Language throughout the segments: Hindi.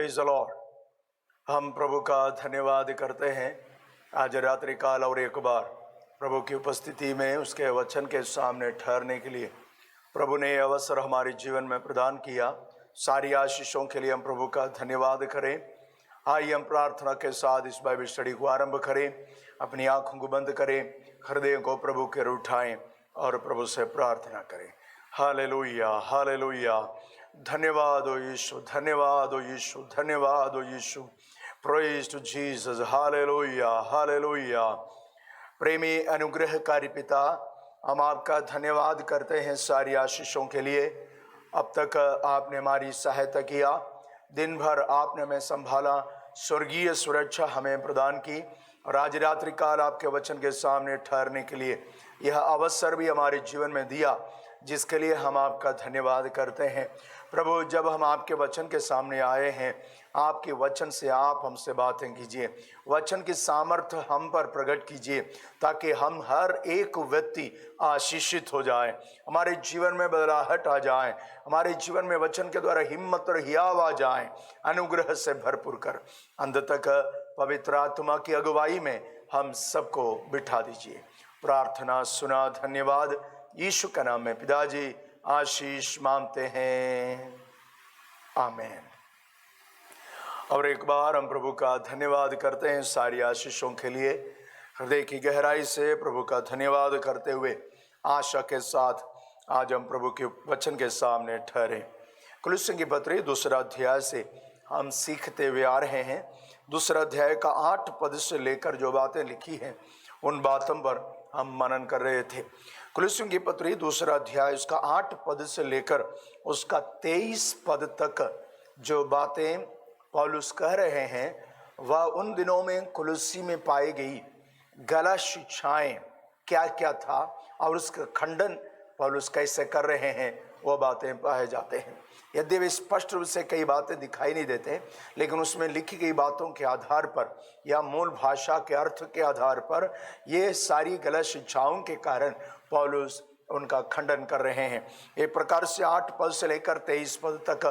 Praise the Lord. हम प्रभु का धन्यवाद करते हैं आज रात्रि काल और एक बार प्रभु की उपस्थिति में उसके वचन के सामने ठहरने के लिए प्रभु ने अवसर हमारे जीवन में प्रदान किया। सारी आशीषों के लिए हम प्रभु का धन्यवाद करें। आइए हम प्रार्थना के साथ इस बाइबल स्टडी को आरंभ करें। अपनी आंखों को बंद करें, हृदय को प्रभु के ओर उठाएं और प्रभु से प्रार्थना करें। Hallelujah, hallelujah. धन्यवाद हो यीशु, धन्यवाद हो यीशु, धन्यवाद हो Yeshu. Praise to Jesus, hallelujah, hallelujah. प्रेमी अनुग्रहकारी पिता, हम आपका धन्यवाद करते हैं सारी आशीषों के लिए। अब तक आपने हमारी सहायता किया, दिन भर आपने हमें संभाला, स्वर्गीय सुरक्षा हमें प्रदान की और आज रात्रि काल आपके वचन के सामने ठहरने के लिए यह अवसर भी हमारे जीवन में दिया, जिसके लिए हम आपका धन्यवाद करते हैं। प्रभु, जब हम आपके वचन के सामने आए हैं, आपके वचन से आप हमसे बातें कीजिए, वचन की सामर्थ्य हम पर प्रकट कीजिए, ताकि हम हर एक व्यक्ति आशीषित हो जाए, हमारे जीवन में बदलाहट आ जाए, हमारे जीवन में वचन के द्वारा हिम्मत और हियाव आ जाए। अनुग्रह से भरपूर कर अंत तक पवित्र आत्मा की अगुवाई में हम सबको बिठा दीजिए। प्रार्थना सुना, धन्यवाद यीशु का नाम में पिताजी आशीष मांगते हैं, आमीन। और एक बार हम प्रभु का धन्यवाद करते हैं सारी आशीषों के लिए। हृदय की गहराई से प्रभु का धन्यवाद करते हुए आशा के साथ आज हम प्रभु के वचन के सामने ठहरे। कुलुस्सियों की पत्री 2 अध्याय से हम सीखते हुए आ रहे हैं। 2 अध्याय का 8 पद से लेकर जो बातें लिखी हैं उन बातों पर हम मनन कर रहे थे। कुलुस्सियों की पत्री 2 अध्याय उसका 8 पद से लेकर उसका 23 पद तक जो बातें पौलुस कह रहे हैं, वह उन दिनों में कुलुस्सी में पाई गई गलत शिक्षाएं क्या क्या था और उसका खंडन पौलुस कैसे कर रहे हैं, वो बातें पाए जाते हैं। यद्यपि स्पष्ट रूप से कई बातें दिखाई नहीं देते, लेकिन उसमें लिखी गई बातों के आधार पर या मूल भाषा के अर्थ के आधार पर ये सारी गलत शिक्षाओं के कारण पौलुस उनका खंडन कर रहे हैं। एक प्रकार से 8 पद से लेकर 23 पद तक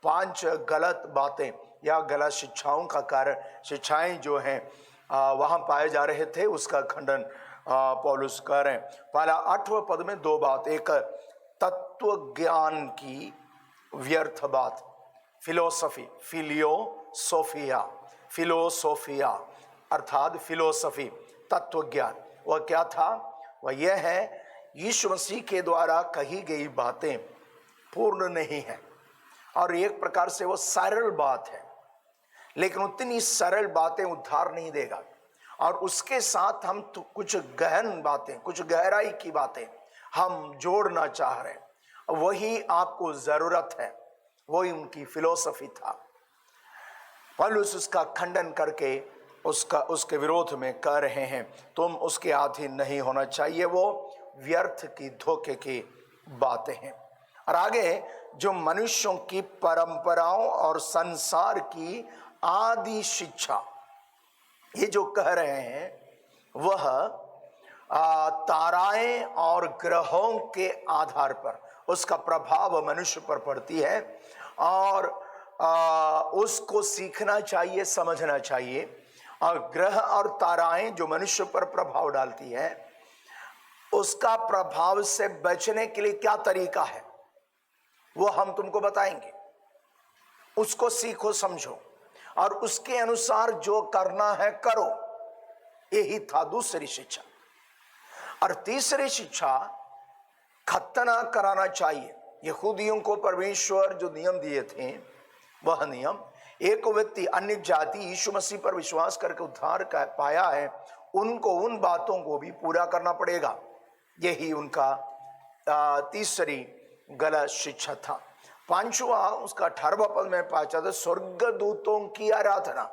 5 गलत बातें या गलत शिक्षाओं का कारण शिक्षाएं जो हैं वहाँ पाए जा रहे थे, उसका खंडन पौलुस कर रहे हैं। पहला 8वें पद में 2 बात, एक तत्व ज्ञान की व्यर्थ बात, फिलोसफी, फिलियोसोफिया, फिलोसोफिया अर्थात फिलोसफी, तत्व ज्ञान। वह क्या था? वह यह है यीशु मसीह के द्वारा कही गई बातें पूर्ण नहीं है और एक प्रकार से वो सरल बात है, लेकिन उतनी सरल बातें उद्धार नहीं देगा। और उसके साथ हम तो कुछ गहन बातें, कुछ गहराई की बातें हम जोड़ना चाह रहे हैं, वही आपको जरूरत है, वही उनकी फिलोसफी था। पौलुस उसका खंडन करके उसके विरोध में कह रहे हैं तुम उसके अधीन नहीं होना चाहिए, वो व्यर्थ की धोखे की बातें हैं। और आगे जो मनुष्यों की परंपराओं और संसार की आदि शिक्षा, ये जो कह रहे हैं वह ताराएं और ग्रहों के आधार पर उसका प्रभाव मनुष्य पर पड़ती है और उसको सीखना चाहिए, समझना चाहिए। और ग्रह और ताराएं जो मनुष्य पर प्रभाव डालती है, उसका प्रभाव से बचने के लिए क्या तरीका है वो हम तुमको बताएंगे। उसको सीखो, समझो और उसके अनुसार जो करना है करो। यही था दूसरी शिक्षा। और तीसरी शिक्षा, खतना कराना चाहिए। यहूदियों को परमेश्वर जो नियम दिए थे, वह नियम, एक व्यक्ति अन्य जाति यीशु मसीह पर विश्वास करके उद्धार पाया है, उनको उन बातों को भी पूरा करना पड़ेगा। यही उनका तीसरी गलत शिक्षा था। 5वां उसका 18वां पद में पाया जाता है स्वर्गदूतों की आराधना।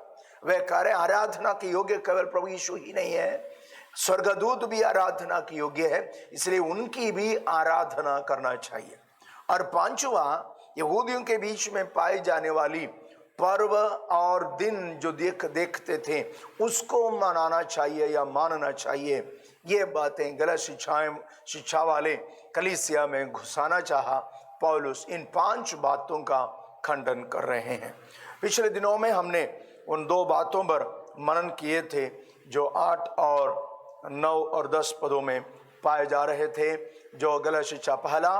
वह कह रहे आराधना के योग्य केवल प्रभु यीशु ही नहीं है, स्वर्गदूत भी आराधना के योग्य है, इसलिए उनकी भी आराधना करना चाहिए। और 5वां, यहूदियों के बीच में पाई जाने वाली पर्व और दिन जो देखते थे उसको मनाना चाहिए या मानना चाहिए। ये बातें गलत शिक्षा वाले कलीसिया में घुसाना चाहा पौलुस इन 5 बातों का खंडन कर रहे हैं। पिछले दिनों में हमने उन दो बातों पर मनन किए थे जो 8 और 9 और 10 पदों में पाए जा रहे थे। जो गलत शिक्षा, पहला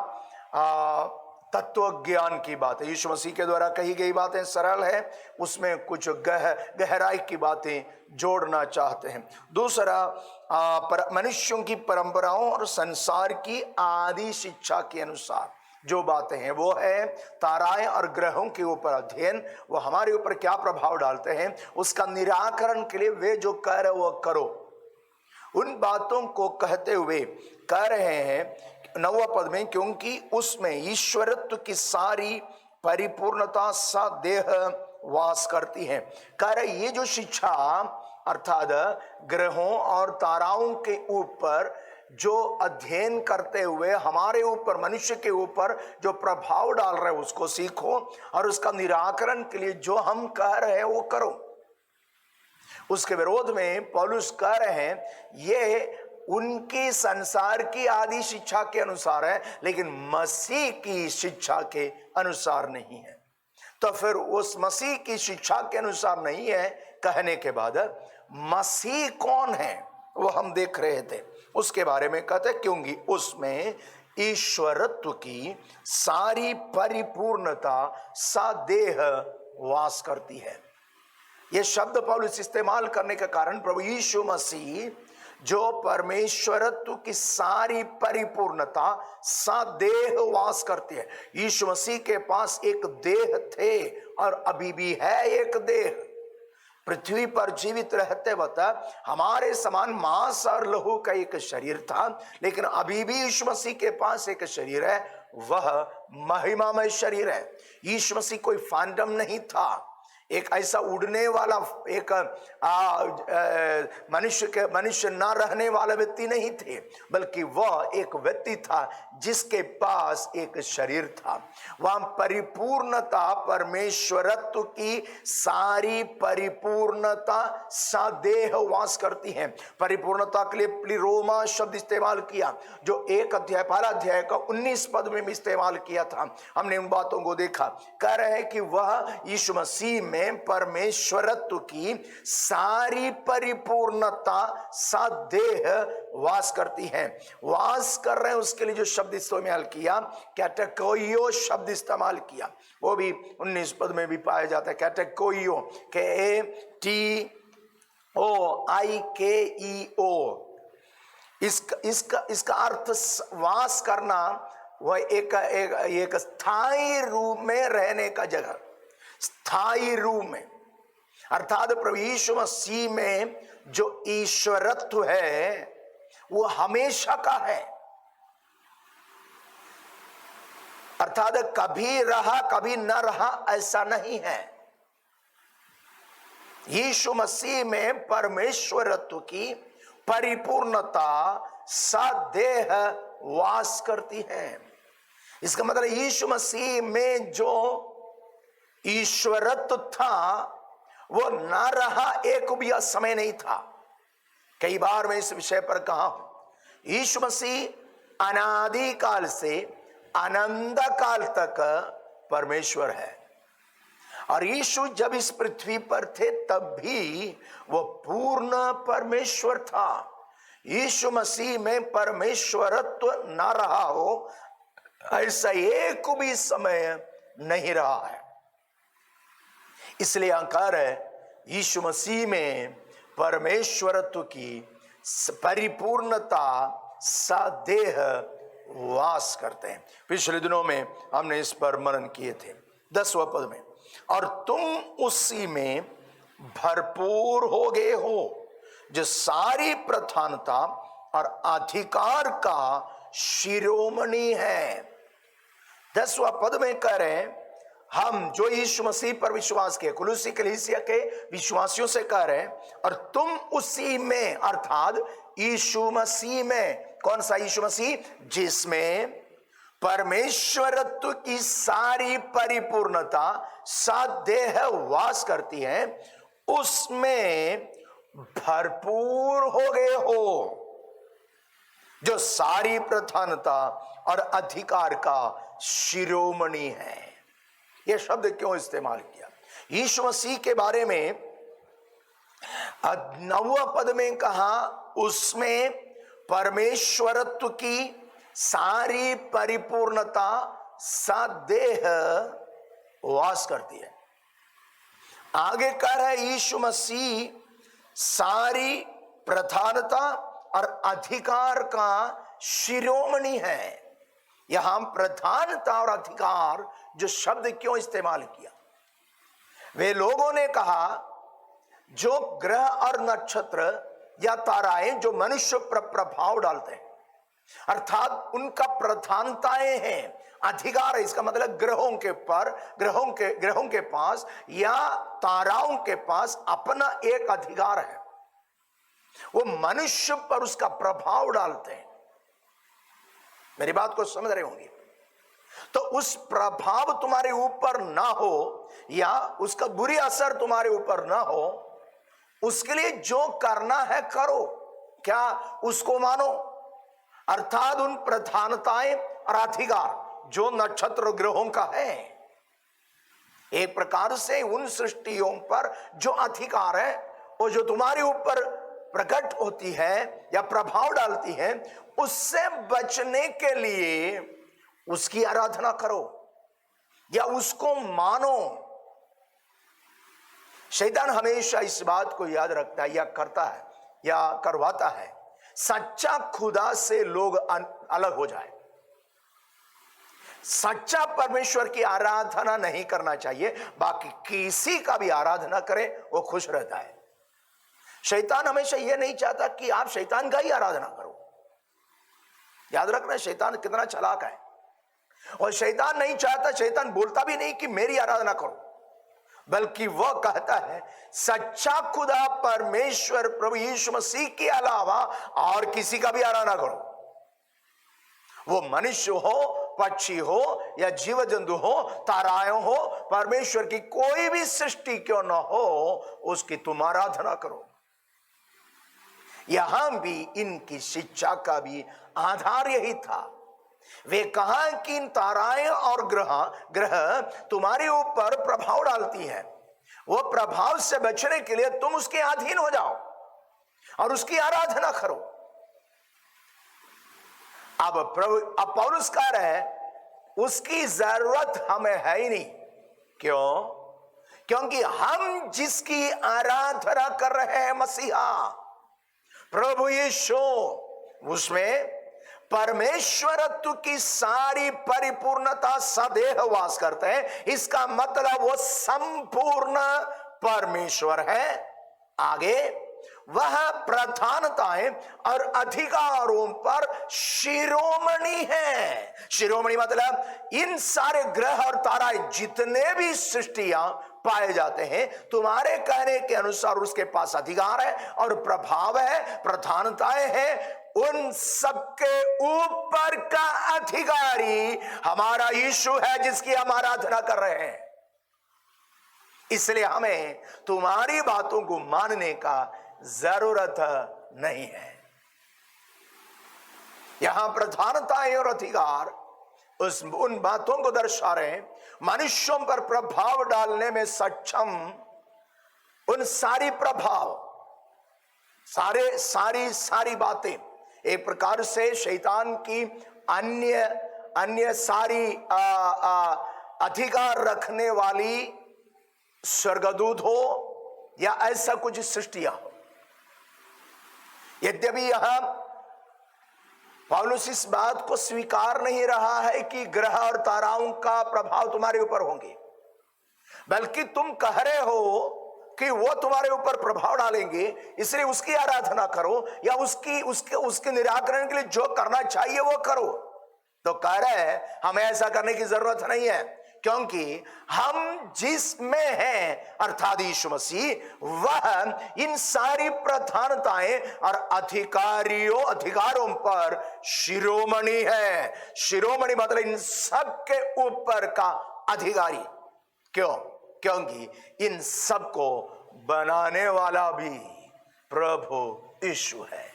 तत्व ज्ञान की बात है, यीशु मसीह के द्वारा कही गई बातें सरल है, उसमें कुछ गहराई की बातें जोड़ना चाहते हैं। दूसरा मनुष्यों की परंपराओं और संसार की आदि शिक्षा के अनुसार जो बातें हैं वो है ताराएं और ग्रहों के ऊपर अध्ययन, वो हमारे ऊपर क्या प्रभाव डालते हैं, उसका निराकरण के लिए वे जो कह रहे वो करो। उन बातों को कहते हुए कह रहे हैं 9वां पद में, क्योंकि उसमें ईश्वरत्व की सारी परिपूर्णता सदेह वास करती है। कह रहे ये जो शिक्षा अर्थात ग्रहों और ताराओं के ऊपर जो अध्ययन करते हुए हमारे ऊपर, मनुष्य के ऊपर जो प्रभाव डाल रहे उसको सीखो और उसका निराकरण के लिए जो हम कह रहे हैं वो करो। उसके विरोध में पौलुस कह रहे हैं ये उनकी संसार की आदि शिक्षा के अनुसार है, लेकिन मसीह की शिक्षा के अनुसार नहीं है। तो फिर उस मसीह की शिक्षा के अनुसार नहीं है कहने के बाद मसीह कौन है वो हम देख रहे थे। उसके बारे में कहते क्योंकि उसमें ईश्वरत्व की सारी परिपूर्णता सदेह वास करती है। यह शब्द पौलुस इस्तेमाल करने के कारण प्रभु यीशु मसीह जो परमेश्वरत्व की सारी परिपूर्णता सदेह वास करती है। यीशु मसीह के पास एक देह थे और अभी भी है एक देह। पृथ्वी पर जीवित रहते वक्त हमारे समान मांस और लहू का एक शरीर था, लेकिन अभी भी यीशु मसीह के पास एक शरीर है, वह महिमामय शरीर है। यीशु मसीह कोई फैंटम नहीं था, एक ऐसा उड़ने वाला, एक मनुष्य ना रहने वाला व्यक्ति नहीं थे, बल्कि वह एक व्यक्ति था जिसके पास एक शरीर था। वह परिपूर्णता, परमेश्वरत्व की सारी परिपूर्णता सदेह वास करती है। परिपूर्णता के लिए प्लिरोमा शब्द इस्तेमाल किया, जो पहला अध्याय का 19 पद में भी इस्तेमाल किया था। हमने उन बातों को देखा। कह रहे हैं कि वह यीशु मसीह में परमेश्वरत्व की सारी परिपूर्णता सदेह वास करती है। वास कर रहे हैं उसके लिए जो शब्द इस्तेमाल किया, कैटेकोइयो शब्द इस्तेमाल किया, वो भी 19 पद में भी पाया जाता है। कैटेकोइयो, KATOIKEO, इसका अर्थ वास करना, वह एक स्थायी रूप में रहने का जगह, स्थायी रूप में, अर्थात प्रभु यीशु मसीह में जो ईश्वरत्व है वो हमेशा का है, अर्थात कभी रहा कभी न रहा ऐसा नहीं है। यीशु मसीह में परमेश्वरत्व की परिपूर्णता सदेह वास करती है। इसका मतलब यीशु मसीह में जो ईश्वरत्व था वो ना रहा, एक भी समय नहीं था। कई बार मैं इस विषय पर कहा हूं, यीशु मसीह अनादि काल से अनंत काल तक परमेश्वर है, और यीशु जब इस पृथ्वी पर थे तब भी वो पूर्ण परमेश्वर था। यीशु मसीह में परमेश्वरत्व ना रहा हो ऐसा एक भी समय नहीं रहा है। इसलिए अंकार है यीशु मसीह में परमेश्वरत्व की परिपूर्णता सदेह वास करते हैं। पिछले दिनों में हमने इस पर मनन किए थे। 10वां पद में, और तुम उसी में भरपूर हो गए हो जो सारी प्रधानता और अधिकार का शिरोमणि है। 10वां पद में कह रहे हैं हम जो यीशु मसीह पर विश्वास किए, कुलुसी कलीसिया के विश्वासियों से कह रहे हैं, और तुम उसी में, अर्थात यीशु मसीह में। कौन सा यीशु मसीह? जिसमें परमेश्वरत्व की सारी परिपूर्णता सदेह वास करती है, उसमें भरपूर हो गए हो जो सारी प्रधानता और अधिकार का शिरोमणि है। यह शब्द क्यों इस्तेमाल किया? यीशु मसीह के बारे में 9वां पद में कहा, उसमें परमेश्वरत्व की सारी परिपूर्णता सदेह वास करती है। आगे कह रहा है यीशु मसीह सारी प्रधानता और अधिकार का शिरोमणि है। यहां प्रधानता और अधिकार जो शब्द क्यों इस्तेमाल किया? वे लोगों ने कहा जो ग्रह और नक्षत्र या ताराएं जो मनुष्य पर प्रभाव डालते हैं, अर्थात उनका प्रधानताएं हैं, अधिकार है। इसका मतलब ग्रहों के पास या ताराओं के पास अपना एक अधिकार है, वो मनुष्य पर उसका प्रभाव डालते हैं। मेरी बात को समझ रहे होंगे? तो उस प्रभाव तुम्हारे ऊपर ना हो या उसका बुरी असर तुम्हारे ऊपर ना हो, उसके लिए जो करना है करो। क्या? उसको मानो, अर्थात उन प्रधानताएं और अधिकार जो नक्षत्र ग्रहों का है। एक प्रकार से उन सृष्टियों पर जो अधिकार है वो जो तुम्हारे ऊपर प्रकट होती है या प्रभाव डालती है, उससे बचने के लिए उसकी आराधना करो या उसको मानो। शैतान हमेशा इस बात को याद रखता है या करता है या करवाता है, सच्चा खुदा से लोग अलग हो जाए। सच्चा परमेश्वर की आराधना नहीं करना चाहिए, बाकी किसी का भी आराधना करे वो खुश रहता है। शैतान हमेशा यह नहीं चाहता कि आप शैतान का ही आराधना करो। याद रखना शैतान कितना चालाक है। और शैतान नहीं चाहता, शैतान बोलता भी नहीं कि मेरी आराधना करो, बल्कि वह कहता है सच्चा खुदा परमेश्वर प्रभु यीशु मसीह के अलावा और किसी का भी आराधना करो। वो मनुष्य हो, पक्षी हो या जीव जंतु हो, ताराएं हो, परमेश्वर की कोई भी सृष्टि क्यों न हो, उसकी तुम आराधना करो। यहां भी इनकी शिक्षा का भी आधार यही था। वे कहा कि इन ताराएं और ग्रह तुम्हारे ऊपर प्रभाव डालती हैं, वो प्रभाव से बचने के लिए तुम उसके अधीन हो जाओ और उसकी आराधना करो। अब पौलुस कह रहे हैं उसकी जरूरत हमें है ही नहीं। क्यों? क्योंकि हम जिसकी आराधना कर रहे हैं, मसीहा प्रभु यीशु, उसमें परमेश्वरत्व की सारी परिपूर्णता सदैव वास करते हैं। इसका मतलब वो संपूर्ण परमेश्वर है। आगे वह प्रधानताएं और अधिकारों पर शिरोमणि है। शिरोमणि मतलब इन सारे ग्रह और ताराएं जितने भी सृष्टियां पाए जाते हैं, तुम्हारे कहने के अनुसार उसके पास अधिकार है और प्रभाव है, प्रधानताएं हैं। उन सबके ऊपर का अधिकारी हमारा यीशु है, जिसकी हम आराधना कर रहे हैं। इसलिए हमें तुम्हारी बातों को मानने का जरूरत नहीं है। यहां प्रधानताएं और अधिकार उन बातों को दर्शा रहे हैं, मनुष्यों पर प्रभाव डालने में सक्षम उन सारी प्रभाव, सारी बातें, एक प्रकार से शैतान की अन्य सारी अधिकार रखने वाली स्वर्गदूत हो या ऐसा कुछ सृष्टियां हो। यद्यपि यहां पौलुस इस बात को स्वीकार नहीं रहा है कि ग्रह और ताराओं का प्रभाव तुम्हारे ऊपर होंगे, बल्कि तुम कह रहे हो कि वो तुम्हारे ऊपर प्रभाव डालेंगे, इसलिए उसकी आराधना करो या उसके निराकरण के लिए जो करना चाहिए वो करो। तो कह रहे हैं हमें ऐसा करने की जरूरत नहीं है, क्योंकि हम जिसमें हैं अर्थात यीशु मसीह, वह इन सारी प्रधानताएं और अधिकारों पर शिरोमणि है। शिरोमणि मतलब इन सब के ऊपर का अधिकारी। क्यों? क्योंकि इन सब को बनाने वाला भी प्रभु यीशु है।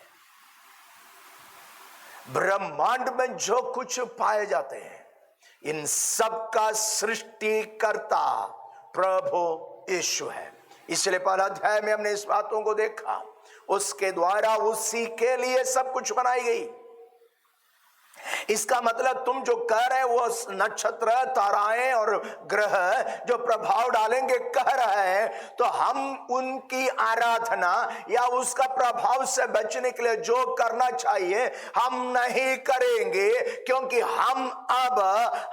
ब्रह्मांड में जो कुछ पाए जाते हैं, इन सब का सृष्टिकर्ता प्रभु यीशु है। इसलिए पहला अध्याय में हमने इस बातों को देखा, उसके द्वारा उसी के लिए सब कुछ बनाई गई। इसका मतलब तुम जो कह रहे वो नक्षत्र, ताराएं और ग्रह जो प्रभाव डालेंगे कह रहे हैं, तो हम उनकी आराधना या उसका प्रभाव से बचने के लिए जो करना चाहिए हम नहीं करेंगे, क्योंकि हम अब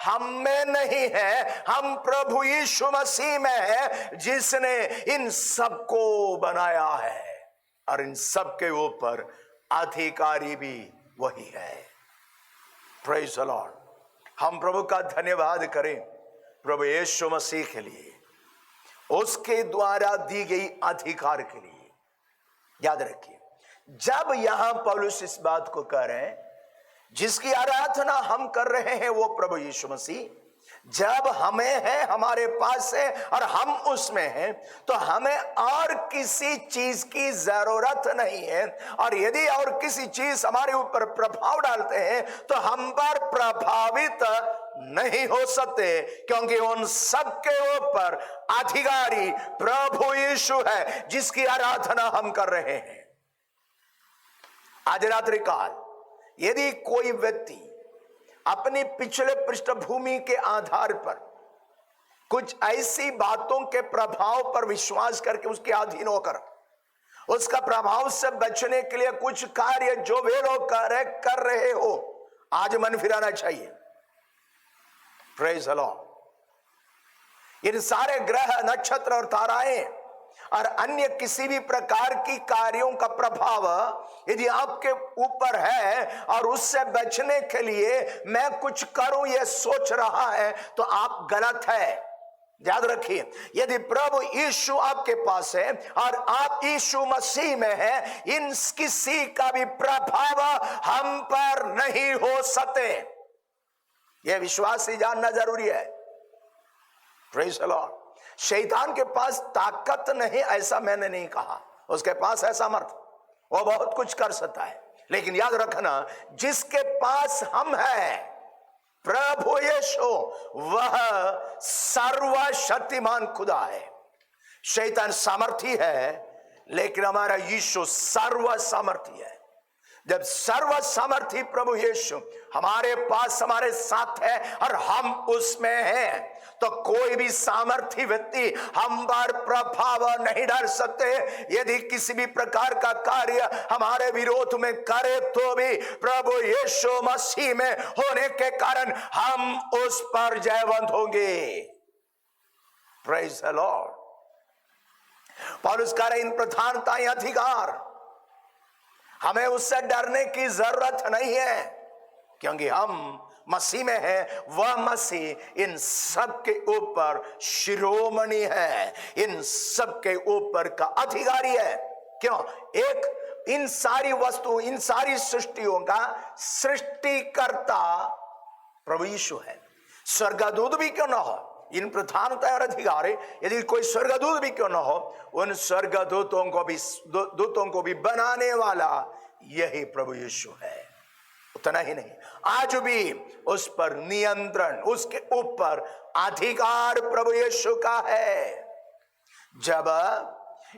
हम में नहीं है, हम प्रभु यीशु मसीह में है, जिसने इन सबको बनाया है और इन सब के ऊपर अधिकारी भी वही है। Praise the Lord. हम प्रभु का धन्यवाद करें प्रभु यीशु मसीह के लिए, उसके द्वारा दी गई अधिकार के लिए। याद रखिए, जब यहां पौलुस इस बात को कह रहे हैं जिसकी आराधना हम कर रहे हैं वो प्रभु यीशु मसीह, जब हमें है, हमारे पास है और हम उसमें हैं, तो हमें और किसी चीज की जरूरत नहीं है। और यदि और किसी चीज हमारे ऊपर प्रभाव डालते हैं तो हम पर प्रभावित नहीं हो सकते, क्योंकि उन सब के ऊपर अधिकारी प्रभु यीशु है, जिसकी आराधना हम कर रहे हैं। आज रात्रि काल यदि कोई व्यक्ति अपनी पिछले पृष्ठभूमि के आधार पर कुछ ऐसी बातों के प्रभाव पर विश्वास करके उसके अधीन होकर उसका प्रभाव से बचने के लिए कुछ कार्य जो वे लोग कर रहे हो, आज मन फिराना चाहिए। Praise the Lord. इन सारे ग्रह, नक्षत्र और ताराएं और अन्य किसी भी प्रकार की कार्यों का प्रभाव यदि आपके ऊपर है और उससे बचने के लिए मैं कुछ करूं ये सोच रहा है, तो आप गलत है। याद रखिए, यदि प्रभु यीशु आपके पास है और आप यीशु मसीह में हैं, इन किसी का भी प्रभाव हम पर नहीं हो सकते। यह विश्वास ही जानना जरूरी है। Praise the Lord. शैतान के पास ताकत नहीं ऐसा मैंने नहीं कहा, उसके पास है सामर्थ, वो बहुत कुछ कर सकता है, लेकिन याद रखना जिसके पास हम हैं प्रभु यीशु, वह सर्वशक्तिमान खुदा है। शैतान सामर्थी है, लेकिन हमारा यीशु सर्व सामर्थी है। जब सर्व सामर्थी प्रभु यीशु हमारे पास, हमारे साथ है और हम उसमें हैं, तो कोई भी सामर्थी व्यक्ति हम पर प्रभाव नहीं डाल सकते। यदि किसी भी प्रकार का कार्य हमारे विरोध में करे तो भी प्रभु यीशु मसीह में होने के कारण हम उस पर जयवंत होंगे। Praise the Lord. पौलुस कह रहे इन प्रधानताएं, अधिकार, हमें उससे डरने की जरूरत नहीं है, क्योंकि हम मसीह में है। वह मसीह इन सब के ऊपर शिरोमणि है, इन सब के ऊपर का अधिकारी है। क्यों? एक इन सारी वस्तु, इन सारी सृष्टियों का सृष्टिकर्ता प्रभु यीशु है। स्वर्गदूत भी क्यों ना हो, इन प्रधानता और अधिकार, यदि कोई स्वर्गदूत भी क्यों ना हो, उन स्वर्गदूतों को भी बनाने वाला यही प्रभु यीशु है। उतना ही नहीं, आज भी उस पर नियंत्रण, उसके ऊपर अधिकार प्रभु यीशु का है। जब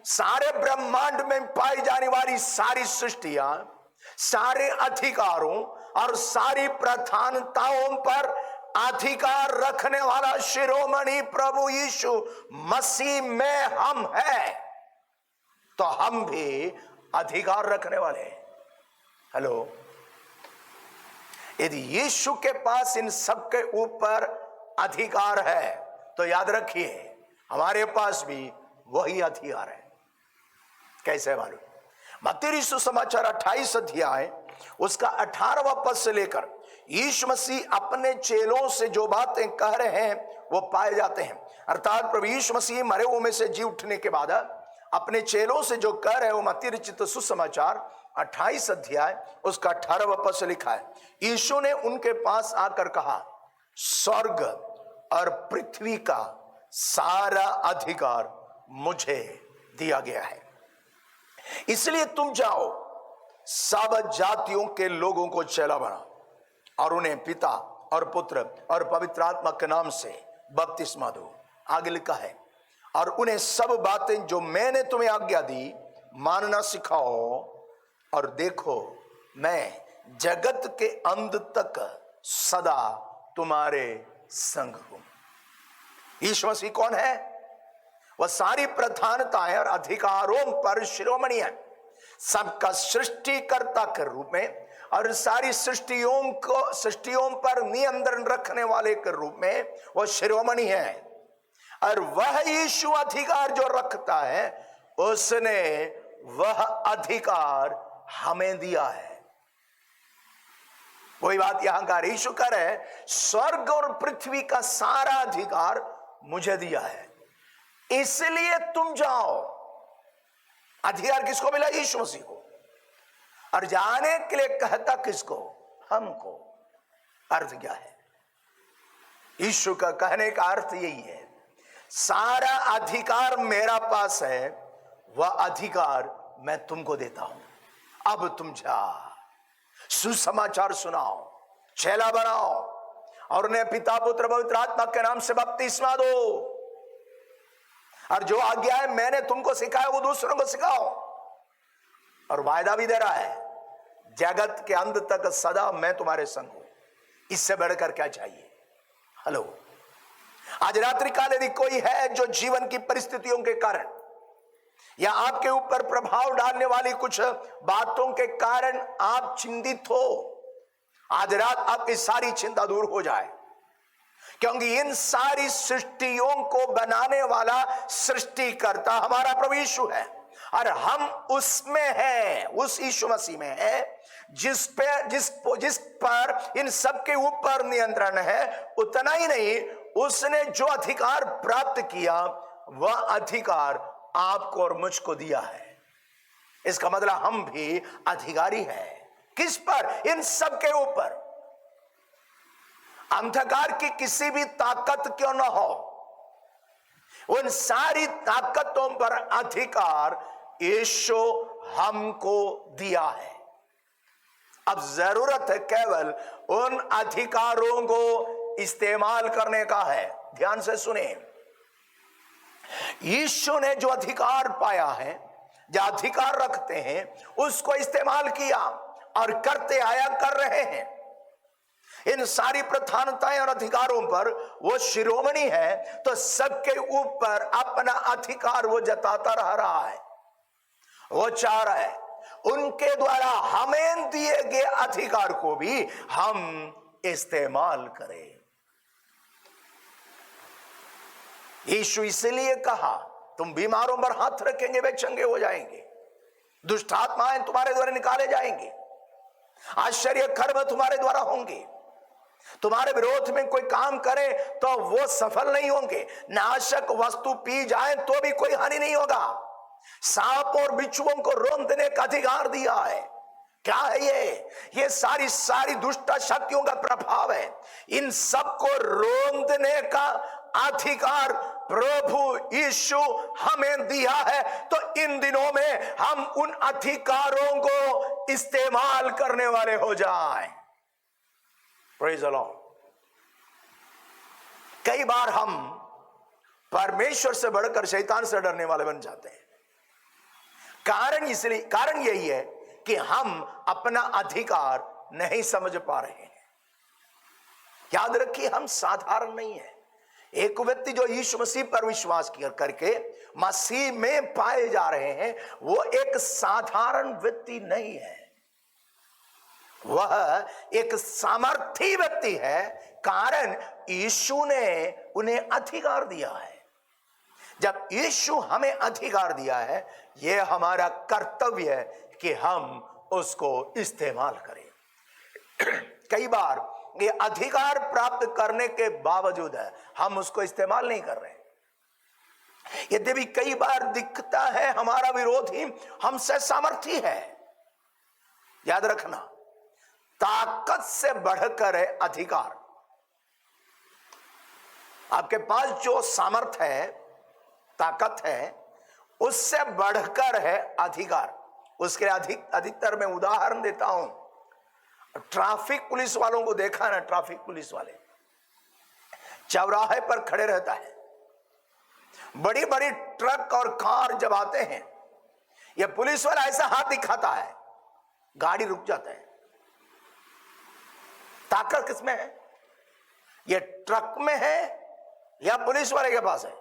सारे ब्रह्मांड में पाई जाने वाली सारी सृष्टियां, सारे अधिकारों और सारी प्रधानताओं पर अधिकार रखने वाला शिरोमणि प्रभु यीशु मसीह में हम हैं, तो हम भी अधिकार रखने वाले हैं। हेलो, यदि यीशु के पास इन सब के ऊपर अधिकार है, तो याद रखिए हमारे पास भी वही अधिकार है। कैसे मालूम? मत्ती सुसमाचार 28 अध्याय उसका 18वां पद से लेकर यीशु मसीह अपने चेलों से जो बातें कह रहे हैं वो पाए जाते हैं। अर्थात प्रभु यीशु मसीह मरे हुए में से जी उठने के बाद अपने चेलों से जो कह रहे हैं, वो मत्ती रचित सुसमाचार 28 अध्याय उसका 18वां पद से लिखा है। यीशु ने उनके पास आकर कहा, स्वर्ग और पृथ्वी का सारा अधिकार मुझे दिया गया है, इसलिए तुम जाओ, सब जातियों के लोगों को चेला बनाओ और उन्हें पिता और पुत्र और पवित्र आत्मा के नाम से बपतिस्मा दो। आगे लिखा है, और उन्हें सब बातें जो मैंने तुम्हें आज्ञा दी मानना सिखाओ, और देखो मैं जगत के अंत तक सदा तुम्हारे संग हूं। यीशु मसीह कौन है? वह सारी प्रधानताएं और अधिकारों पर शिरोमणि है, सबका सृष्टिकर्ता के रूप में और सारी सृष्टियों पर नियंत्रण रखने वाले के रूप में वह शिरोमणि है। और वह यीशु अधिकार जो रखता है, उसने वह अधिकार हमें दिया है। वही बात यहां का यीशु कर है, स्वर्ग और पृथ्वी का सारा अधिकार मुझे दिया है, इसलिए तुम जाओ। अधिकार किसको मिला? यीशु मसीह को। और जाने के लिए कहता किसको? हमको। अर्थ क्या है? यीशु का कहने का अर्थ यही है, सारा अधिकार मेरा पास है, वह अधिकार मैं तुमको देता हूं। अब तुम जा, सुसमाचार सुनाओ, चेला बनाओ और उन्हें पिता पुत्र पवित्र आत्मा के नाम से बपतिस्मा दो, और जो आज्ञा है मैंने तुमको सिखाया वो दूसरों को सिखाओ। और वायदा भी दे रहा है, जगत के अंत तक सदा मैं तुम्हारे संग हूं। इससे बढ़कर क्या चाहिए? हेलो, आज रात्रि काल यदि कोई है जो जीवन की परिस्थितियों के कारण या आपके ऊपर प्रभाव डालने वाली कुछ बातों के कारण आप चिंतित हो, आज रात आपकी सारी चिंता दूर हो जाए, क्योंकि इन सारी सृष्टियों को बनाने वाला सृष्टिकर्ता हमारा प्रभु यीशु है, और हम उसमें हैं, उस यीशु मसीह में है जिस पर इन सब के ऊपर नियंत्रण है। उतना ही नहीं, उसने जो अधिकार प्राप्त किया वह अधिकार आपको और मुझको दिया है। इसका मतलब हम भी अधिकारी हैं। किस पर? इन सब के ऊपर। अंधकार की किसी भी ताकत क्यों न हो, उन सारी ताकतों पर अधिकार यीशु हमको दिया है। अब जरूरत है केवल उन अधिकारों को इस्तेमाल करने का है। ध्यान से सुने, यीशु ने जो अधिकार पाया है, जो अधिकार रखते हैं, उसको इस्तेमाल किया और करते आया, कर रहे हैं। इन सारी प्रधानताएं और अधिकारों पर वो शिरोमणि है, तो सबके ऊपर अपना अधिकार वो जताता रह रहा है। वो चाह रहा है उनके द्वारा हमें दिए गए अधिकार को भी हम इस्तेमाल करें। यीशु इसलिए कहा, तुम बीमारों पर हाथ रखेंगे वे चंगे हो जाएंगे, दुष्ट आत्माएं तुम्हारे द्वारा निकाले जाएंगे, आश्चर्य कर्म तुम्हारे द्वारा होंगे, तुम्हारे विरोध में कोई काम करे तो वो सफल नहीं होंगे, नाशक वस्तु पी जाए तो भी कोई हानि नहीं होगा, सांप और बिच्छुओं को रौंदने का अधिकार दिया है। क्या है ये सारी दुष्ट शक्तियों का प्रभाव है। इन सबको रौंदने का अधिकार प्रभु यीशु हमें दिया है। तो इन दिनों में हम उन अधिकारों को इस्तेमाल करने वाले हो जाएं। Praise the Lord. कई बार हम परमेश्वर से बढ़कर शैतान से डरने वाले बन जाते हैं। कारण यही है कि हम अपना अधिकार नहीं समझ पा रहे हैं। याद रखिए, हम साधारण नहीं है। एक व्यक्ति जो यीशु मसीह पर विश्वास करके मसीह में पाए जा रहे हैं, वो एक साधारण व्यक्ति नहीं है, वह एक सामर्थी व्यक्ति है। कारण यीशु ने उन्हें अधिकार दिया है। जब यीशु हमें अधिकार दिया है, यह हमारा कर्तव्य है कि हम उसको इस्तेमाल करें। कई बार ये अधिकार प्राप्त करने के बावजूद हम उसको इस्तेमाल नहीं कर रहे। यद्यपि कई बार दिखता है हमारा विरोधी हमसे सामर्थी है। याद रखना, ताकत से बढ़कर है अधिकार। आपके पास जो सामर्थ है, ताकत है, उससे बढ़कर है अधिकार। उसके अधिकतर मैं उदाहरण देता हूं। ट्रैफिक पुलिस वालों को देखा ना, ट्रैफिक पुलिस वाले चौराहे पर खड़े रहता है, बड़ी बड़ी ट्रक और कार जब आते हैं, यह पुलिस वाला ऐसा हाथ दिखाता है, गाड़ी रुक जाता है। ताकत किसमें है? यह ट्रक में है या पुलिस वाले के पास है?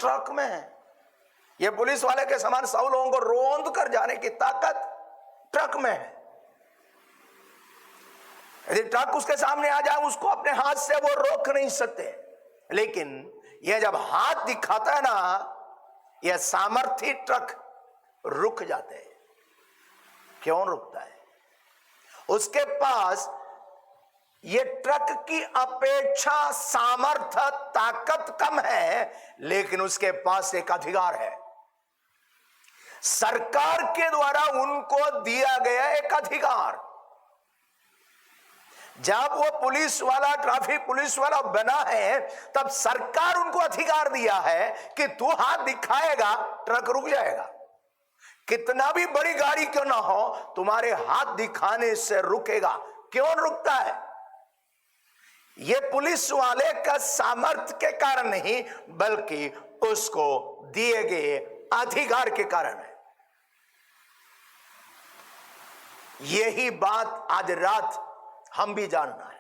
ट्रक में है। यह पुलिस वाले के समान 100 लोगों को रोंद कर जाने की ताकत ट्रक में है। यदि ट्रक उसके सामने आ जाए, उसको अपने हाथ से वो रोक नहीं सकते। लेकिन यह जब हाथ दिखाता है ना, यह सामर्थी ट्रक रुक जाते हैं। क्यों रुकता है? उसके पास यह ट्रक की अपेक्षा सामर्थ्य ताकत कम है, लेकिन उसके पास एक अधिकार है। सरकार के द्वारा उनको दिया गया एक अधिकार। जब वो पुलिस वाला, ट्रैफिक पुलिस वाला बना है, तब सरकार उनको अधिकार दिया है कि तू हाथ दिखाएगा, ट्रक रुक जाएगा। कितना भी बड़ी गाड़ी क्यों ना हो, तुम्हारे हाथ दिखाने से रुकेगा। क्यों रुकता है? ये पुलिस वाले का सामर्थ्य के कारण नहीं, बल्कि उसको दिए गए अधिकार के कारण है। यही बात आज रात हम भी जानना है।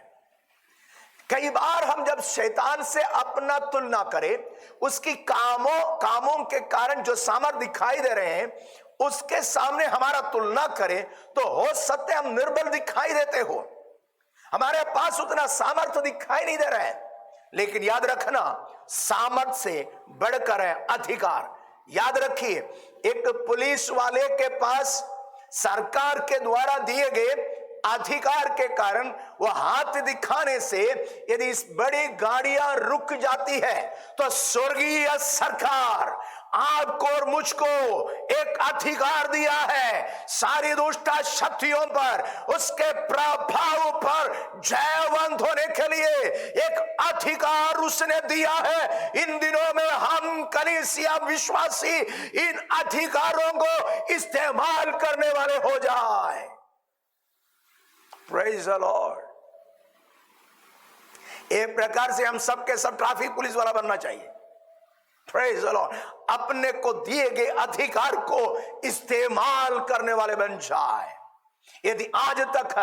कई बार हम जब शैतान से अपना तुलना करें, उसकी कामों के कारण जो सामर्थ्य दिखाई दे रहे हैं, उसके सामने हमारा तुलना करें, तो हो सकते हम निर्बल दिखाई देते हो, हमारे पास उतना सामर्थ्य दिखाई नहीं दे रहा है। लेकिन याद रखना, सामर्थ्य से बढ़कर है अधिकार। याद रखिए, एक पुलिस वाले के पास सरकार के द्वारा दिए गए अधिकार के कारण वह हाथ दिखाने से यदि इस बड़ी गाड़ियां रुक जाती है, तो स्वर्गीय सरकार आपको और मुझको एक अधिकार दिया है सारी दुष्ट शक्तियों पर, उसके प्रभाव पर जयवंत होने के लिए एक अधिकार उसने दिया है। इन दिनों में हम कलीसिया विश्वासी इन अधिकारों को इस्तेमाल करने वाले हो जाए। Praise the Lord। एक प्रकार से हम सबके सब ट्रैफिक पुलिस वाला बनना चाहिए। Praise the Lord। अपने को दिए गए अधिकार को इस्तेमाल करने वाले बन जाए। यदि आज तक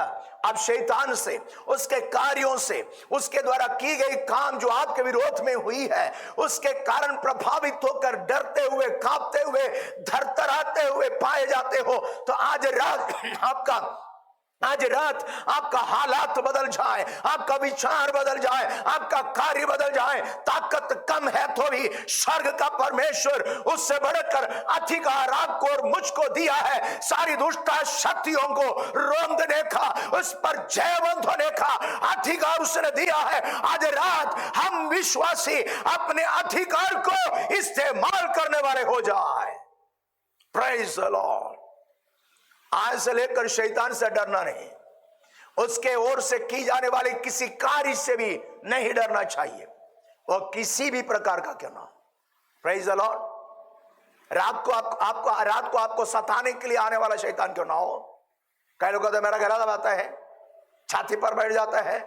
अब शैतान से, उसके कार्यों से, उसके द्वारा की गई काम जो आपके विरोध में हुई है, उसके कारण प्रभावित होकर डरते हुए, कांपते हुए, थरथराते हुए पाए जाते हो, तो आज रात आपका हालात बदल जाए, आपका विचार बदल जाए, आपका कार्य बदल जाए। ताकत कम है तो भी स्वर्ग का परमेश्वर उससे बढ़कर अधिकार आपको और मुझको दिया है। सारी दुष्ट शक्तियों को रोंदने का, उस पर जयवंत होने का अधिकार उसने दिया है। आज रात हम विश्वासी अपने अधिकार को इस्तेमाल करने वाले हो जाए। Praise the Lord. आज से लेकर शैतान से डरना नहीं, उसके ओर से की जाने वाले किसी कार्य से भी नहीं डरना चाहिए, वो किसी भी प्रकार का क्यों ना हो। Praise the Lord. रात को आपको सताने के लिए आने वाला शैतान क्यों ना हो। कई लोग कहते मेरा गला दबाता है, छाती पर बैठ जाता है।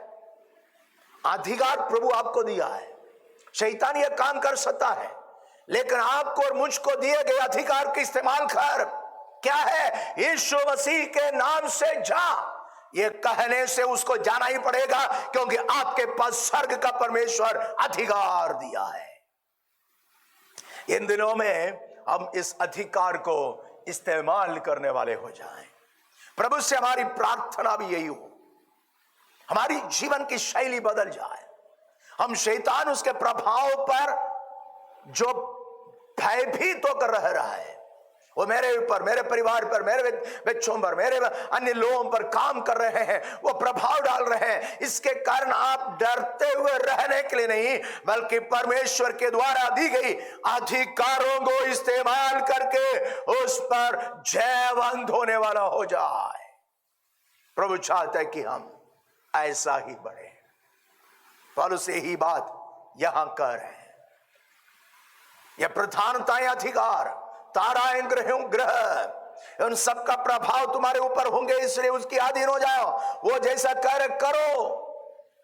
अधिकार प्रभु आपको दिया है। शैतान यह काम कर सकता है, लेकिन आपको और मुझको दिए गए अधिकार का इस्तेमाल कर। क्या है? यीशु मसीह के नाम से जा, ये कहने से उसको जाना ही पड़ेगा, क्योंकि आपके पास स्वर्ग का परमेश्वर अधिकार दिया है। इन दिनों में हम इस अधिकार को इस्तेमाल करने वाले हो जाएं। प्रभु से हमारी प्रार्थना भी यही हो, हमारी जीवन की शैली बदल जाए। हम शैतान उसके प्रभाव पर जो भयभीत होकर रह रहा है, वो मेरे ऊपर, मेरे परिवार पर, मेरे बच्चों पर, मेरे अन्य लोगों पर काम कर रहे हैं, वो प्रभाव डाल रहे हैं। इसके कारण आप डरते हुए रहने के लिए नहीं, बल्कि परमेश्वर के द्वारा दी गई अधिकारों को इस्तेमाल करके उस पर जयवंत होने वाला हो जाए। प्रभु चाहता है कि हम ऐसा ही बढ़े। पौलुस यही बात यहां कर रहे हैं। यह प्रधानताएं, अधिकार, ताराएं, ग्रह, उन सबका प्रभाव तुम्हारे ऊपर होंगे, इसलिए उसकी अधीन हो जाओ। वो जैसा करो।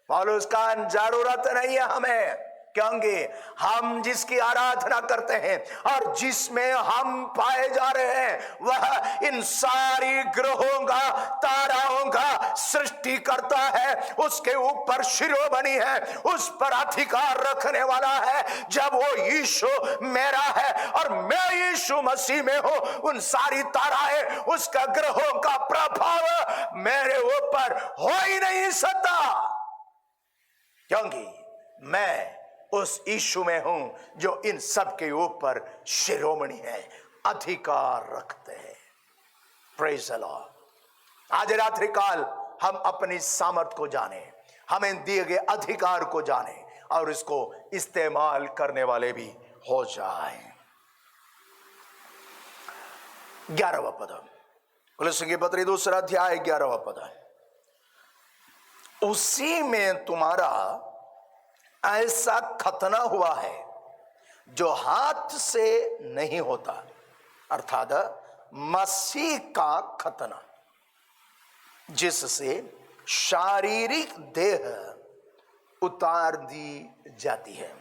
पौलुस का जरूरत नहीं है हमें क्योंकि हम जिसकी आराधना करते हैं और जिसमें हम पाए जा रहे हैं वह इन सारी ग्रहों का, ताराओं का सृष्टि करता है, उसके ऊपर शिरोमणि है, उस पर अधिकार रखने वाला है। जब वो यीशु मेरा है और मैं यीशु मसीह में हूं, उन सारी ताराएं, उसका ग्रहों का प्रभाव मेरे ऊपर हो ही नहीं सकता, क्योंकि मैं उस यीशु में हूं जो इन सब के ऊपर शिरोमणि है, अधिकार रखते हैं। Praise the Lord. आज रात्रि काल हम अपनी सामर्थ को जाने, हमें दिए गए अधिकार को जाने और इसको इस्तेमाल करने वाले भी हो जाएं। 11वां पद, कुलस्सियों की पत्री 2 अध्याय 11वां पद, उसी में तुम्हारा ऐसा खतना हुआ है जो हाथ से नहीं होता, अर्थात मसीह का खतना, जिससे शारीरिक देह उतार दी जाती है।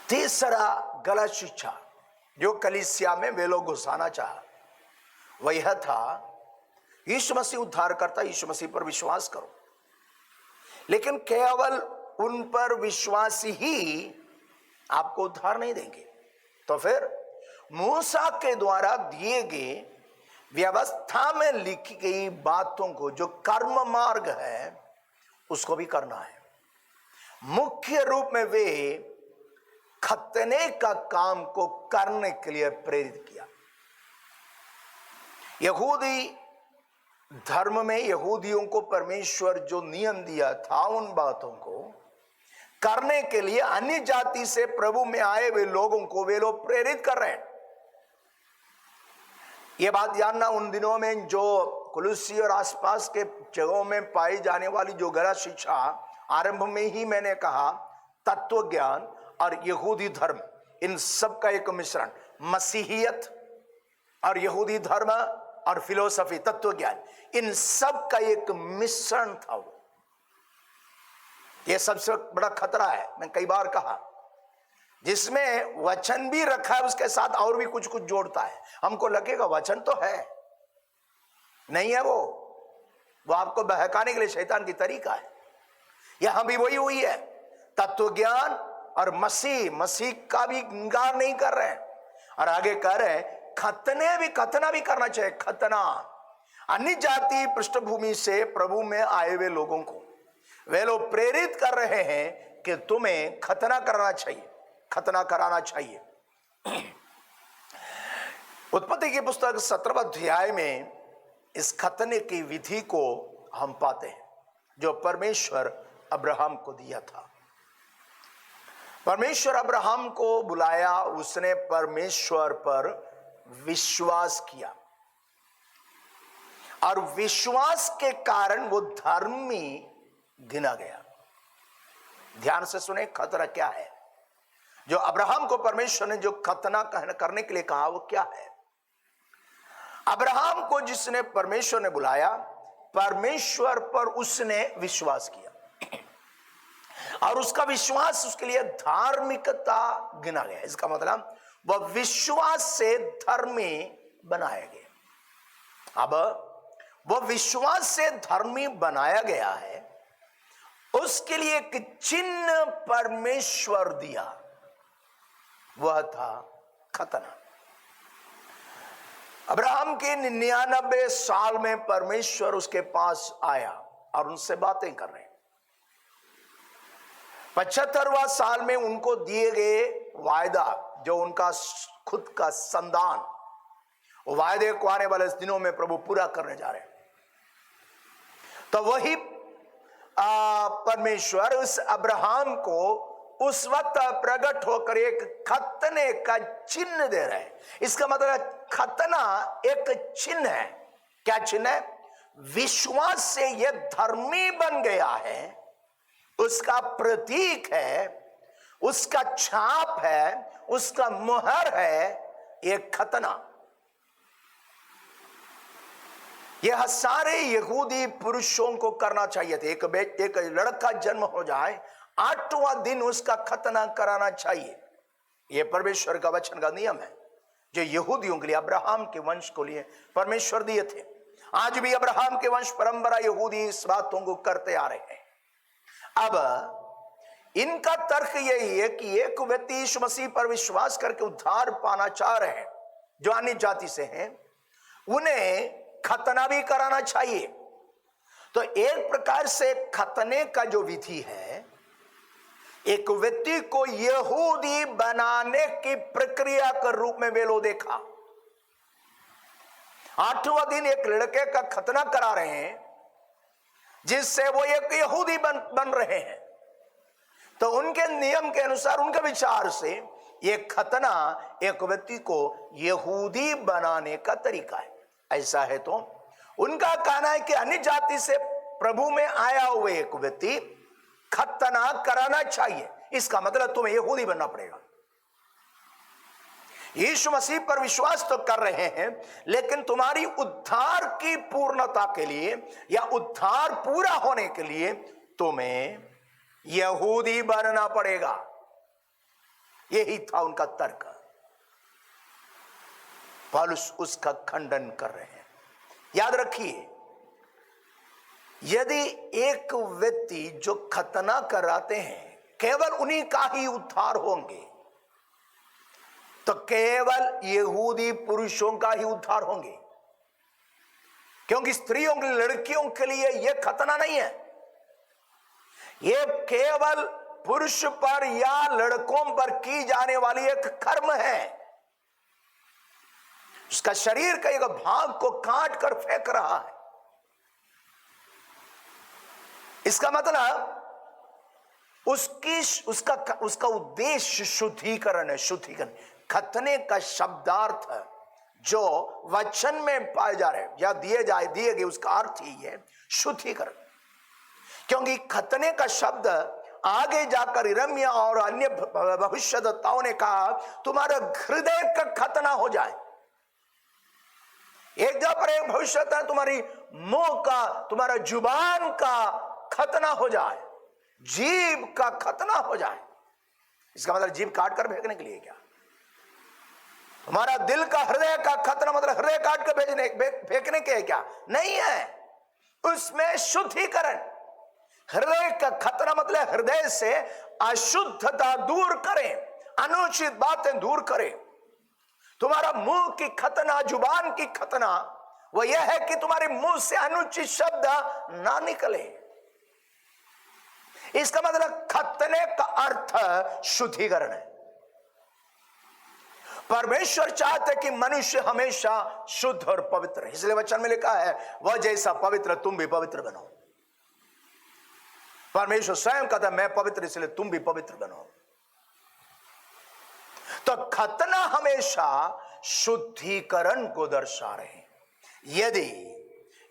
तीसरा गलत शिक्षा जो कलीसिया में वे लोग घुसाना चाहा वह यह था, यीशु मसीह उद्धार करता, यीशु मसीह पर विश्वास करो, लेकिन केवल उन पर विश्वास ही आपको उद्धार नहीं देंगे। तो फिर मूसा के द्वारा दिए गए व्यवस्था में लिखी गई बातों को, जो कर्म मार्ग है, उसको भी करना है। मुख्य रूप में वे खतने का काम को करने के लिए प्रेरित किया। यहूदी धर्म में यहूदियों को परमेश्वर जो नियम दिया था, उन बातों को करने के लिए अन्य जाति से प्रभु में आए हुए लोगों को वे लोग प्रेरित कर रहे हैं। यह बात जानना, उन दिनों में जो कुलुस्सी और आसपास के जगहों में पाई जाने वाली जो गलत शिक्षा, आरंभ में ही मैंने कहा, तत्व ज्ञान और यहूदी धर्म, इन सब का एक मिश्रण, मसीहियत और यहूदी धर्म और फिलोसफी, तत्व ज्ञान, इन सब का एक मिश्रण था। वो यह सबसे बड़ा खतरा है, मैं कई बार कहा, जिसमें वचन भी रखा है उसके साथ और भी कुछ कुछ जोड़ता है। हमको लगेगा वचन तो है, नहीं है वो आपको बहकाने के लिए शैतान की तरीका है। यहां भी वही हुई है, तत्व ज्ञान और मसीह का भी इंकार नहीं कर रहे हैं, और आगे कह रहे हैं खतना भी करना चाहिए। खतना अन्य जाति पृष्ठभूमि से प्रभु में आए हुए लोगों को वे लोग प्रेरित कर रहे हैं कि तुम्हें खतना करना चाहिए, खतना कराना चाहिए। उत्पत्ति की पुस्तक 17वें अध्याय में इस खतने की विधि को हम पाते हैं, जो परमेश्वर अब्राहम को दिया था। परमेश्वर अब्राहम को बुलाया, उसने परमेश्वर पर विश्वास किया और विश्वास के कारण वो धर्मी गिना गया। ध्यान से सुने, खतना क्या है? जो अब्राहम को परमेश्वर ने जो खतना करने के लिए कहा, वो क्या है? अब्राहम को जिसने परमेश्वर ने बुलाया, परमेश्वर पर उसने विश्वास किया और उसका विश्वास उसके लिए धार्मिकता गिना गया। इसका मतलब वह विश्वास से धर्मी बनाया गया। अब वह विश्वास से धर्मी बनाया गया है, उसके लिए एक चिन्ह परमेश्वर दिया, वह था खतना। अब्राहम के 99 साल में परमेश्वर उसके पास आया और उनसे बातें कर रहे हैं। 75वां साल में उनको दिए गए वायदा, जो उनका खुद का संतान, वो वायदे को आने वाले दिनों में प्रभु पूरा करने जा रहे हैं। तो वही परमेश्वर उस अब्राहम को उस वक्त प्रकट होकर एक खतने का चिन्ह दे रहे हैं। इसका मतलब खतना एक चिन्ह है। क्या चिन्ह है? विश्वास से यह धर्मी बन गया है, उसका प्रतीक है, उसका छाप है, उसका मुहर है, एक खतना। यह सारे यहूदी पुरुषों को करना चाहिए थे। एक लड़का जन्म हो जाए, 8वां दिन उसका खतना कराना चाहिए। यह परमेश्वर का वचन का नियम है जो यहूदियों के लिए, अब्राहम के वंश को लिए परमेश्वर दिए थे। आज भी अब्राहम के वंश परंपरा यहूदी इस बातों को करते आ रहे हैं। अब इनका तर्क यही है कि एक व्यक्ति यीशु मसीह पर विश्वास करके उद्धार पाना चाह रहे हैं, जो अन्य जाति से हैं, उन्हें खतना भी कराना चाहिए। तो एक प्रकार से खतने का जो विधि है, एक व्यक्ति को यहूदी बनाने की प्रक्रिया के रूप में वे लोग देखा। 8वां दिन एक लड़के का खतना करा रहे हैं जिससे वो एक यहूदी बन रहे हैं। तो उनके नियम के अनुसार, उनके विचार से ये खतना एक व्यक्ति को यहूदी बनाने का तरीका है। ऐसा है तो उनका कहना है कि अन्य जाति से प्रभु में आया हुआ एक व्यक्ति खतना कराना चाहिए। इसका मतलब तुम्हें यहूदी बनना पड़ेगा। यीशु मसीह पर विश्वास तो कर रहे हैं, लेकिन तुम्हारी उद्धार की पूर्णता के लिए या उद्धार पूरा होने के लिए तुम्हें यहूदी बनना पड़ेगा। यही था उनका तर्क। पौलुस उसका खंडन कर रहे हैं। याद रखिए, यदि एक व्यक्ति जो खतना कराते हैं केवल उन्हीं का ही उद्धार होंगे, तो केवल यहूदी पुरुषों का ही उद्धार होंगे, क्योंकि स्त्रियों की, लड़कियों के लिए यह खतना नहीं है। यह केवल पुरुष पर या लड़कों पर की जाने वाली एक कर्म है। उसका शरीर का एक भाग को काट कर फेंक रहा है। इसका मतलब उसका उद्देश्य शुद्धिकरण है। शुद्धिकरण, खतने का शब्दार्थ जो वचन में पाए जा रहे या दिए गए, उसका अर्थ ही है शुद्धिकरण। क्योंकि खतने का शब्द आगे जाकर यिर्मयाह और अन्य भविष्यद्वक्ताओं ने कहा, तुम्हारा हृदय का खतना हो जाए। एक जगह पर एक भविष्यता, तुम्हारी मुंह का, तुम्हारा जुबान का खतना हो जाए, जीभ का खतना हो जाए। इसका मतलब जीभ काट कर फेंकने के लिए क्या? तुम्हारा दिल का, हृदय का खतना मतलब हृदय काट कर फेंकने के क्या? नहीं है। उसमें शुद्धिकरण, हृदय का खतना मतलब हृदय से अशुद्धता दूर करें, अनुचित बातें दूर करें। तुम्हारा मुंह की खतना, जुबान की खतना वो यह है कि तुम्हारे मुंह से अनुचित शब्द ना निकले। इसका मतलब खतने का अर्थ शुद्धिकरण है। परमेश्वर चाहते कि मनुष्य हमेशा शुद्ध और पवित्र है। इसलिए वचन में लिखा है, वह जैसा पवित्र तुम भी पवित्र बनो। परमेश्वर स्वयं कहता है, मैं पवित्र इसलिए तुम भी पवित्र बनो। तो खतना हमेशा शुद्धिकरण को दर्शा रहे हैं। यदि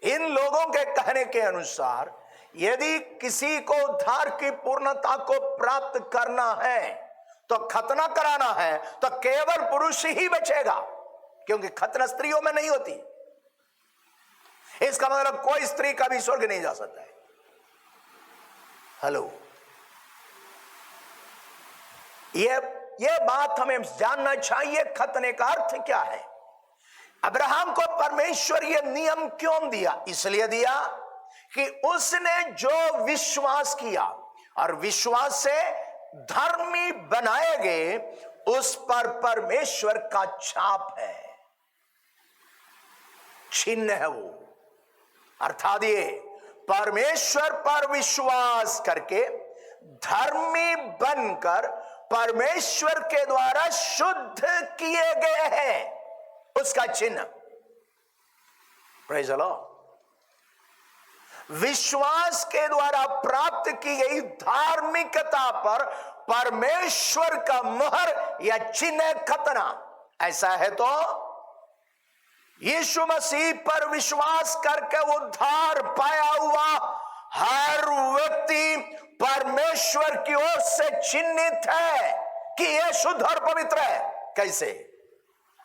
इन लोगों के कहने के अनुसार यदि किसी को उद्धार की पूर्णता को प्राप्त करना है तो खतना कराना है, तो केवल पुरुष ही बचेगा, क्योंकि खतना स्त्रियों में नहीं होती। इसका मतलब कोई स्त्री कभी स्वर्ग नहीं जा सकता है। हेलो, यह बात हमें जानना चाहिए। खतने का अर्थ क्या है? अब्राहम को परमेश्वर यह नियम क्यों दिया? इसलिए दिया कि उसने जो विश्वास किया और विश्वास से धर्मी बनाए गए, उस पर परमेश्वर का छाप है, चिन्ह है वो। अर्थात ये परमेश्वर पर विश्वास करके धर्मी बनकर परमेश्वर के द्वारा शुद्ध किए गए हैं, उसका चिन्ह। Praise the Lord. विश्वास के द्वारा प्राप्त की गई धार्मिकता पर परमेश्वर का मोहर या चिन्ह खतना। ऐसा है तो यीशु मसीह पर विश्वास करके उद्धार पाया हुआ हर व्यक्ति परमेश्वर की ओर से चिन्हित है कि यह शुद्ध और पवित्र है। कैसे?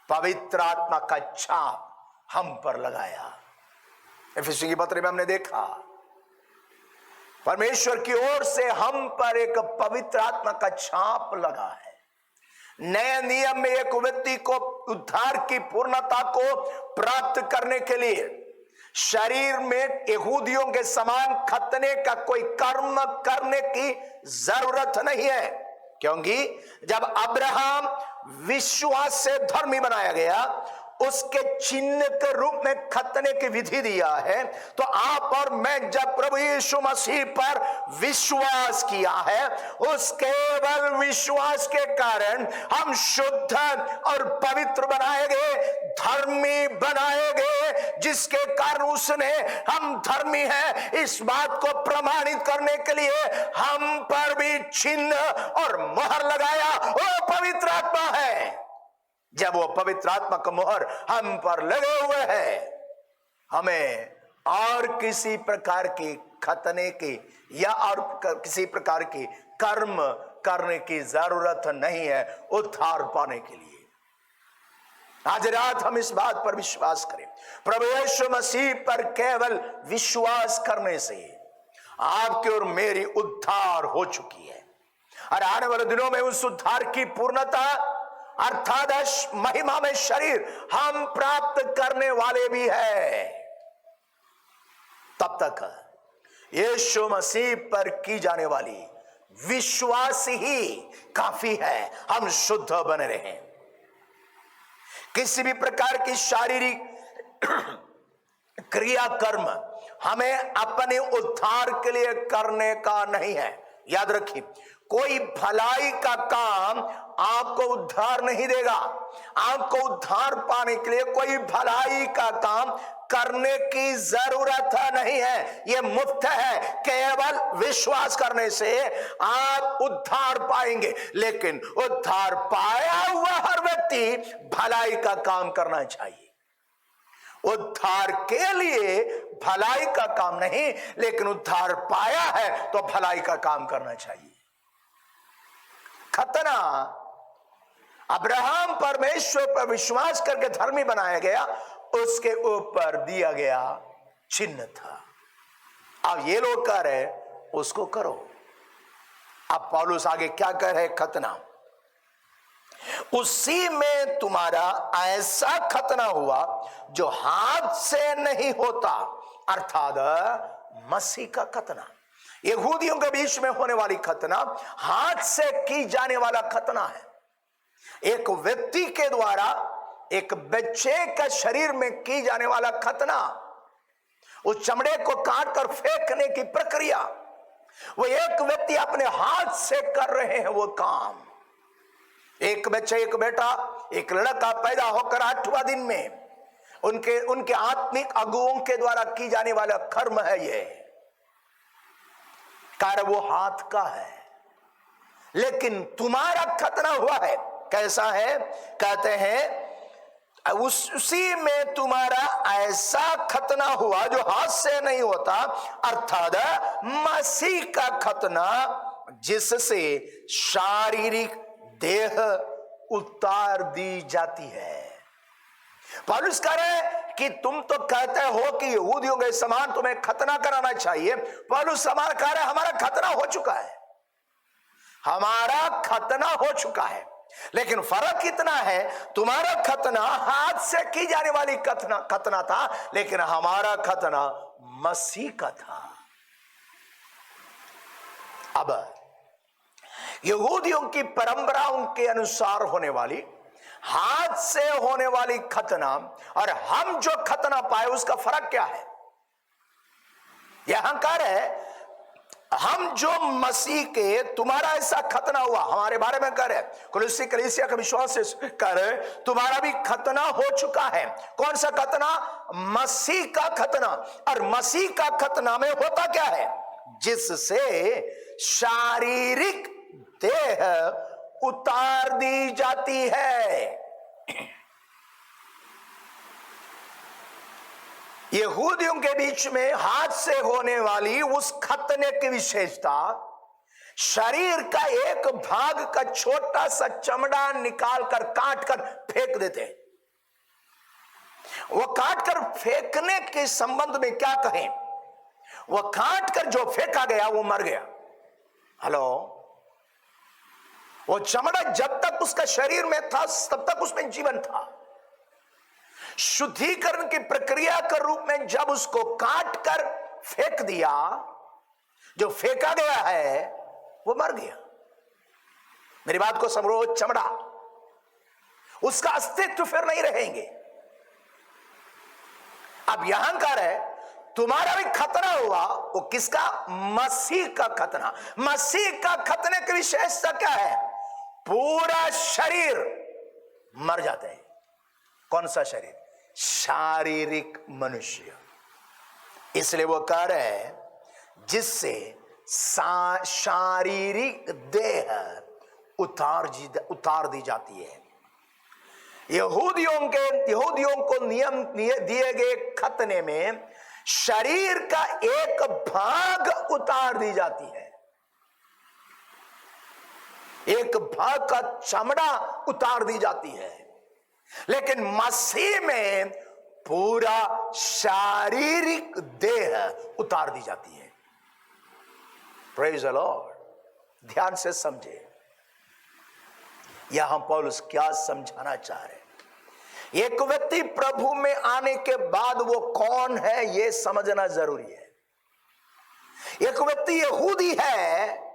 पवित्र आत्मा का छाप हम पर लगाया। इफिसियों की पत्री में हमने देखा परमेश्वर की ओर से हम पर एक पवित्र आत्मा का छाप लगा है। नए नियम में एक व्यक्ति को उद्धार की पूर्णता को प्राप्त करने के लिए शरीर में यहूदियों के समान खतने का कोई कर्म करने की जरूरत नहीं है, क्योंकि जब अब्राहम विश्वास से धर्मी बनाया गया, उसके चिन्ह के रूप में खतने की विधि दिया है। तो आप और मैं जब प्रभु यीशु मसीह पर विश्वास किया है, उस केवल विश्वास के कारण हम शुद्ध और पवित्र बनाए गए, धर्मी बनाए गए, जिसके कारण उसने हम धर्मी हैं इस बात को प्रमाणित करने के लिए हम पर भी चिन्ह और मोहर लगाया। वो पवित्र आत्मा है। जब वो पवित्र आत्मा का मोहर हम पर लगे हुए हैं, हमें और किसी प्रकार की खतने की या और किसी प्रकार की कर्म करने की जरूरत नहीं है उद्धार पाने के लिए। आज रात हम इस बात पर विश्वास करें, प्रभु यीशु मसीह पर केवल विश्वास करने से आपकी और मेरी उद्धार हो चुकी है, और आने वाले दिनों में उस उद्धार की पूर्णता अर्थात महिमा में शरीर हम प्राप्त करने वाले भी है। तब तक यीशु मसीह पर की जाने वाली विश्वास ही काफी है, हम शुद्ध बने रहें। किसी भी प्रकार की शारीरिक क्रिया कर्म हमें अपने उद्धार के लिए करने का नहीं है। याद रखिए, कोई भलाई का काम आपको उद्धार नहीं देगा। आपको उद्धार पाने के लिए कोई भलाई का काम करने की जरूरत नहीं है, यह मुफ्त है। केवल विश्वास करने से आप उद्धार पाएंगे। लेकिन उद्धार पाया हुआ हर व्यक्ति भलाई का काम करना चाहिए। उद्धार के लिए भलाई का काम नहीं, लेकिन उद्धार पाया है तो भलाई का काम करना चाहिए। खतना अब्राहम परमेश्वर पर विश्वास करके धर्मी बनाया गया, उसके ऊपर दिया गया चिन्ह था। अब ये लोग कह रहे उसको करो। अब पौलुस आगे क्या कह रहे? खतना उसी में तुम्हारा ऐसा खतना हुआ जो हाथ से नहीं होता, अर्थात मसीह का खतना। यहूदियों के बीच में होने वाली खतना हाथ से की जाने वाला खतना है। एक व्यक्ति के द्वारा एक बच्चे का शरीर में की जाने वाला खतना, उस चमड़े को काट कर फेंकने की प्रक्रिया, वो एक व्यक्ति अपने हाथ से कर रहे हैं वो काम। एक बच्चे, एक बेटा, एक लड़का पैदा होकर 8वां दिन में उनके आत्मिक अगुओं के द्वारा की जाने वाला कर्म है। ये कार्य वो हाथ का है। लेकिन तुम्हारा खतना हुआ है, कैसा है? कहते हैं उसी में तुम्हारा ऐसा खतना हुआ जो हाथ से नहीं होता, अर्थात मसीह का खतना, जिससे शारीरिक देह उतार दी जाती है। पौलुस कह रहे कि तुम तो कहते हो कि यहूदियों के समान तुम्हें खतना कराना चाहिए। पौलुस समान कह रहे हमारा खतना हो चुका है, हमारा खतना हो चुका है। लेकिन फर्क इतना है, तुम्हारा खतना हाथ से की जाने वाली खतना था, लेकिन हमारा खतना मसीह का था। अब यहूदियों की परंपराओं के अनुसार होने वाली हाथ से होने वाली खतना और हम जो खतना पाए उसका फर्क क्या है? यहां कह रहे हम जो मसीह के, तुम्हारा ऐसा खतना हुआ, हमारे बारे में कह रहे कुलुस्सी कलीसिया का विश्वास से कह रहे तुम्हारा भी खतना हो चुका है। कौन सा खतना? मसीह का खतना। और मसीह का खतना में होता क्या है? जिससे शारीरिक देह उतार दी जाती है। यहूदियों के बीच में हाथ से होने वाली उस खतने की विशेषता, शरीर का एक भाग का छोटा सा चमड़ा निकाल कर काट कर फेंक देते हैं। वो काट कर फेंकने के संबंध में क्या कहें? वह काट कर जो फेंका गया वो मर गया। हेलो, वो चमड़ा जब तक उसका शरीर में था तब तक उसमें जीवन था। शुद्धिकरण की प्रक्रिया के रूप में जब उसको काट कर फेंक दिया, जो फेंका गया है वो मर गया। मेरी बात को समझो, चमड़ा, उसका अस्तित्व फिर नहीं रहेंगे। अब यहां कर है तुम्हारा भी खतना हुआ, वो किसका? मसीह का खतना। मसीह का खतने की विशेषता क्या है? पूरा शरीर मर जाता है। कौन सा शरीर? शारीरिक मनुष्य। इसलिए वो कह रहे हैं जिससे शारीरिक देह उतार दी जाती है। यहूदियों को नियम दिए गए खतने में शरीर का एक भाग उतार दी जाती है, एक भाग का चमड़ा उतार दी जाती है। लेकिन मसीह में पूरा शारीरिक देह उतार दी जाती है। Praise the Lord. ध्यान से समझे, यहां पौलुस क्या समझाना चाह रहे हैं। एक व्यक्ति प्रभु में आने के बाद वो कौन है यह समझना जरूरी है। एक व्यक्ति यहूदी है,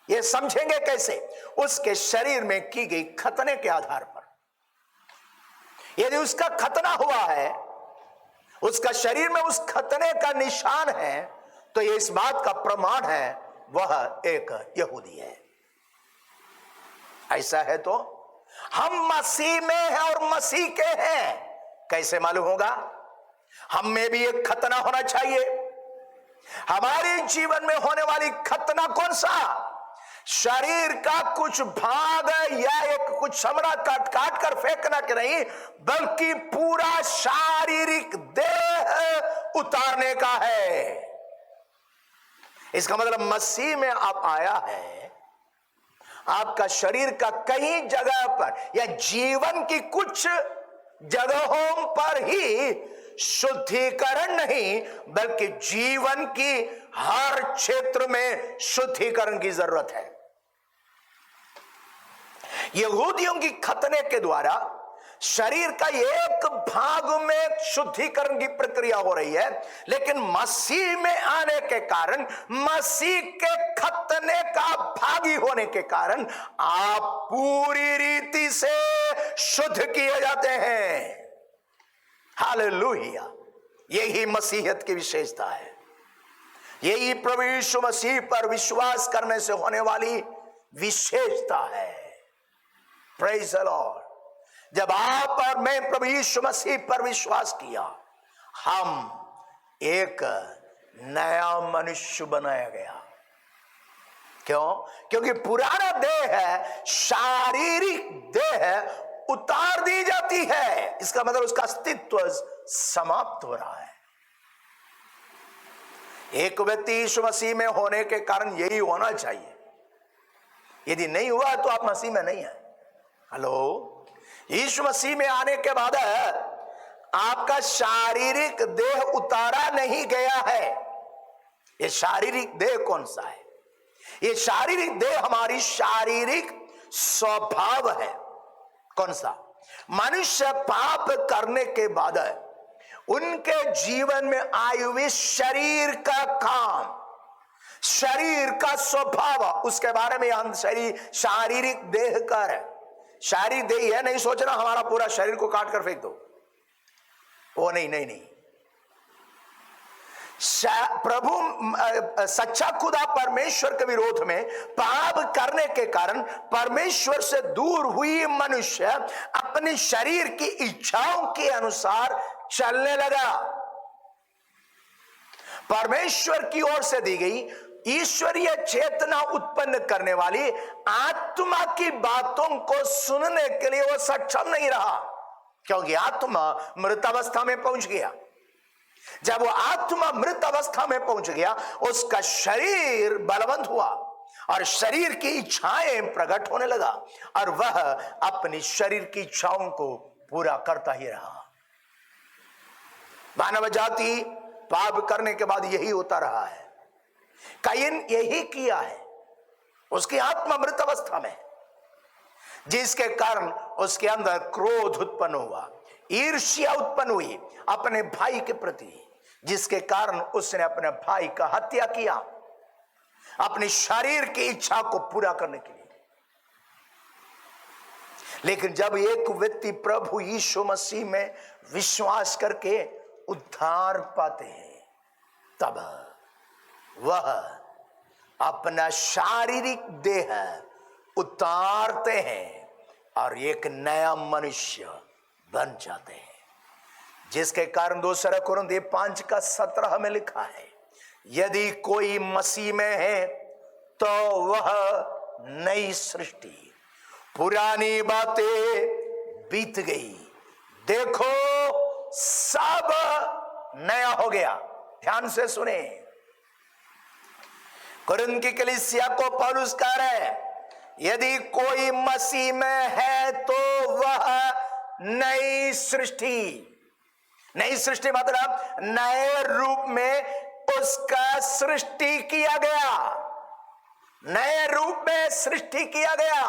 यह समझेंगे कैसे? उसके शरीर में की गई खतने के आधार पर। यदि उसका खतना हुआ है, उसका शरीर में उस खतने का निशान है, तो यह इस बात का प्रमाण है वह एक यहूदी है। ऐसा है तो हम मसीह में हैं और मसीह के हैं, कैसे मालूम होगा? हम में भी एक खतना होना चाहिए। हमारे जीवन में होने वाली खतना कौन सा? शरीर का कुछ भाग या एक कुछ चमड़ा काट कर फेंकना के नहीं, बल्कि पूरा शारीरिक देह उतारने का है। इसका मतलब मसीह में आप आया है, आपका शरीर का कई जगह पर या जीवन की कुछ जगहों पर ही शुद्धिकरण नहीं, बल्कि जीवन की हर क्षेत्र में शुद्धिकरण की जरूरत है। यहूदियों की खतने के द्वारा शरीर का एक भाग में शुद्धिकरण की प्रक्रिया हो रही है, लेकिन मसीह में आने के कारण, मसीह के खतने का भागी होने के कारण आप पूरी रीति से शुद्ध किए जाते हैं। हालेलुया। यही मसीहत की विशेषता है। यही प्रभु यीशु मसीह पर विश्वास करने से होने वाली विशेषता है। Praise the Lord. जब आप और मैं प्रभु यीशु मसीह पर विश्वास किया, हम एक नया मनुष्य बनाया गया। क्यों? क्योंकि पुराना देह है, शारीरिक देह उतार दी जाती है। इसका मतलब उसका अस्तित्व समाप्त हो रहा है। एक व्यक्ति यीशु मसीह में होने के कारण यही होना चाहिए। यदि नहीं हुआ तो आप मसीह में नहीं है। हेलो, यीशु मसीह में आने के बाद आपका शारीरिक देह उतारा नहीं गया है। ये शारीरिक देह कौन सा है? ये शारीरिक देह हमारी शारीरिक स्वभाव है। कौन सा? मनुष्य पाप करने के बाद उनके जीवन में आए हुए शरीर का काम, शरीर का स्वभाव, उसके बारे में हम शारीरिक देह का है। शारीरिक देह है, नहीं सोचना हमारा पूरा शरीर को काट कर फेंक दो, वो नहीं नहीं नहीं। प्रभु सच्चा खुदा परमेश्वर के विरोध में पाप करने के कारण परमेश्वर से दूर हुई मनुष्य अपने शरीर की इच्छाओं के अनुसार चलने लगा। परमेश्वर की ओर से दी गई ईश्वरीय चेतना उत्पन्न करने वाली आत्मा की बातों को सुनने के लिए वो सक्षम नहीं रहा, क्योंकि आत्मा मृत अवस्था में पहुंच गया। जब वो आत्मा मृत अवस्था में पहुंच गया, उसका शरीर बलवंत हुआ और शरीर की इच्छाएं प्रकट होने लगा और वह अपनी शरीर की इच्छाओं को पूरा करता ही रहा। मानव जाति पाप करने के बाद यही होता रहा है। कायीन यही किया है, उसकी आत्मा मृत अवस्था में, जिसके कारण उसके अंदर क्रोध उत्पन्न हुआ, ईर्ष्या उत्पन्न हुई अपने भाई के प्रति, जिसके कारण उसने अपने भाई का हत्या किया अपनी शरीर की इच्छा को पूरा करने के लिए। लेकिन जब एक व्यक्ति प्रभु यीशु मसीह में विश्वास करके उद्धार पाते हैं, तब वह अपना शारीरिक देह उतारते हैं और एक नया मनुष्य बन जाते हैं, जिसके कारण 2 कुरिन्थियों 5:17 में लिखा है, यदि कोई मसीह में है तो वह नई सृष्टि, पुरानी बातें बीत गई, देखो सब नया हो गया। ध्यान से सुने, कुरिन्थ की कलीसिया को पौलुस कह रहे हैं, यदि कोई मसीह में है तो वह नई सृष्टि। नई सृष्टि मतलब नए रूप में उसका सृष्टि किया गया, नए रूप में सृष्टि किया गया।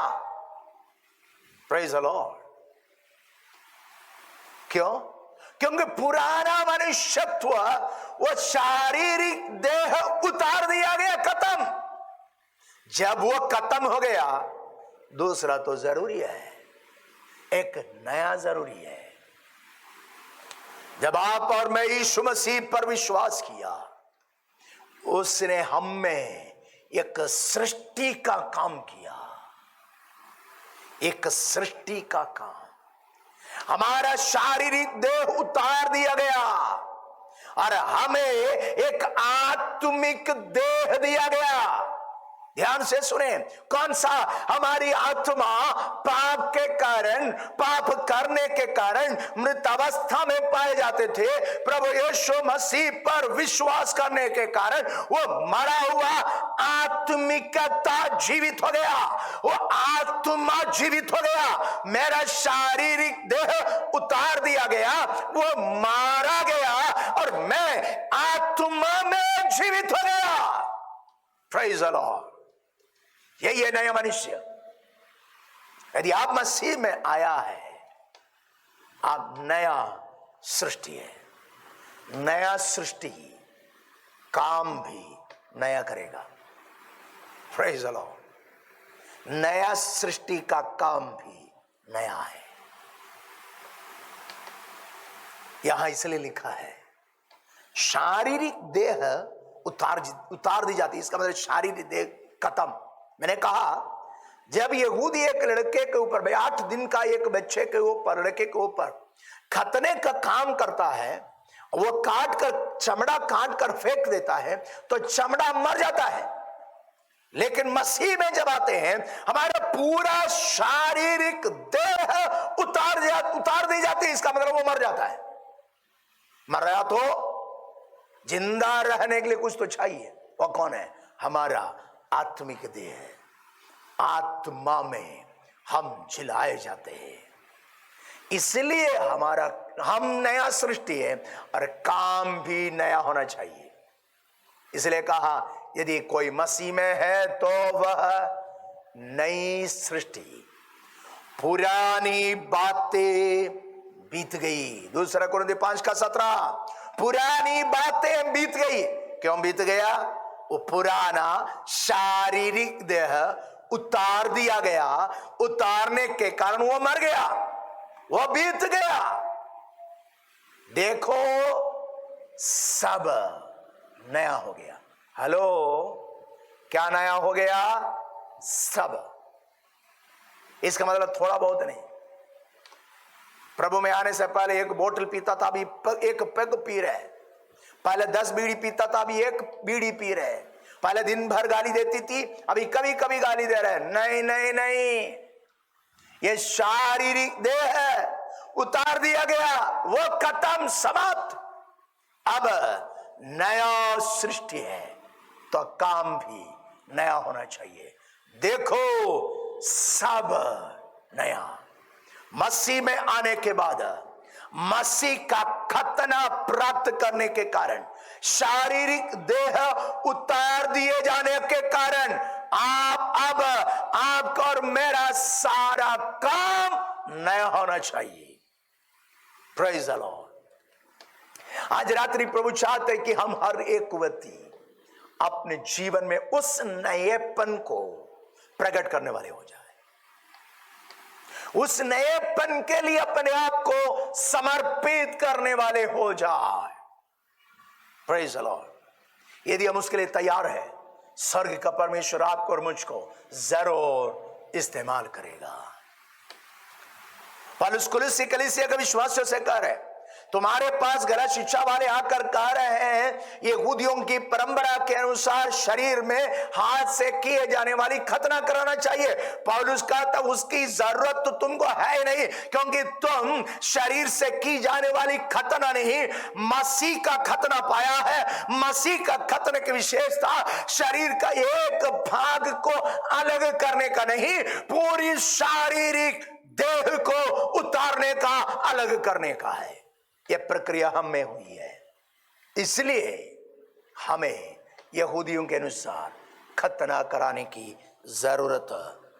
Praise the Lord. क्यों? क्योंकि पुराना मनुष्यत्व, वो शारीरिक देह उतार दिया गया, खत्म। जब वो खत्म हो गया, दूसरा तो जरूरी है, एक नया जरूरी है। जब आप और मैं यीशु मसीह पर विश्वास किया, उसने हम में एक सृष्टि का काम किया, एक सृष्टि का काम। हमारा शारीरिक देह उतार दिया गया और हमें एक आत्मिक देह दिया गया। ध्यान से सुने, कौन सा? हमारी आत्मा पाप के कारण, पाप करने के कारण मृत अवस्था में पाए जाते थे। प्रभु यीशु मसीह पर विश्वास करने के कारण वो मरा हुआ आत्मिकता जीवित हो गया, वो आत्मा जीवित हो गया। मेरा शारीरिक देह उतार दिया गया, वो मारा गया और मैं आत्मा में जीवित हो गया। Praise the Lord. यही है नया मनुष्य। यदि आप मसीह में आया है, आप नया सृष्टि है। नया सृष्टि काम भी नया करेगा। Praise the Lord. नया सृष्टि का काम भी नया है। यहां इसलिए लिखा है, शारीरिक देह उतार दी जाती है। इसका मतलब शारीरिक देह खत्म। मैंने कहा, जब यहूदी एक लड़के के ऊपर, 8 दिन का एक बच्चे के ऊपर, लड़के के ऊपर खतने का काम करता है, वो काट कर, चमड़ा काट कर फेंक देता है, तो चमड़ा मर जाता है। लेकिन मसीह में जब आते हैं, हमारा पूरा शारीरिक देह उतार दी जाती है। इसका मतलब वो मर जाता है। मर रहा तो जिंदा रहने के लिए कुछ तो चाहिए। वो कौन है? हमारा आत्मिक देह। आत्मा में हम जिलाए जाते हैं, इसलिए हम नया सृष्टि है और काम भी नया होना चाहिए। इसलिए कहा, यदि कोई मसीह में है तो वह नई सृष्टि, पुरानी बातें बीत गई। 2 कुरिन्थियों 5:17। पुरानी बातें बीत गई। क्यों बीत गया? वो पुराना शारीरिक देह उतार दिया गया, उतारने के कारण वो मर गया, वो बीत गया। देखो सब नया हो गया। हेलो, क्या नया हो गया? सब। इसका मतलब थोड़ा बहुत नहीं। प्रभु में आने से पहले एक बोतल पीता था, अभी एक पेग पी रहे। पहले 10 बीड़ी पीता था, अभी 1 बीड़ी पी रहे। पहले दिन भर गाली देती थी, अभी कभी कभी गाली दे रहे। नहीं नहीं नहीं, ये शारीरिक देह है, उतार दिया गया, वो खत्म, समाप्त। अब नया सृष्टि है, तो काम भी नया होना चाहिए। देखो सब नया। मसीह में आने के बाद मसीह का खतना प्राप्त करने के कारण, शारीरिक देह उतार दिए जाने के कारण अब आपका और मेरा सारा काम नया होना चाहिए। Praise the Lord. आज रात्रि प्रभु चाहते हैं कि हम हर एक व्यक्ति अपने जीवन में उस नएपन को प्रकट करने वाले हो जाए, उस नएपन के लिए अपने आप को समर्पित करने वाले हो जाए। Praise the Lord. यदि हम उसके लिए तैयार हैं, स्वर्ग का परमेश्वर आपको और मुझको जरूर इस्तेमाल करेगा। पौलुस कुलुस्सी कलीसिया के विश्वासियों से कह रहे, तुम्हारे पास गलत शिक्षा वाले आकर कह रहे हैं यहूदियों की परंपरा के अनुसार शरीर में हाथ से किए जाने वाली खतना कराना चाहिए। पौलुस कहता उसकी जरूरत तो तुमको है नहीं, क्योंकि तुम शरीर से की जाने वाली खतना नहीं, मसीह का खतना पाया है। मसीह का खतने की विशेषता शरीर का एक भाग को अलग करने का नहीं, पूरी शारीरिक देह को उतारने का, अलग करने का है। यह प्रक्रिया हम में हुई है, इसलिए हमें यहूदियों के अनुसार खतना कराने की जरूरत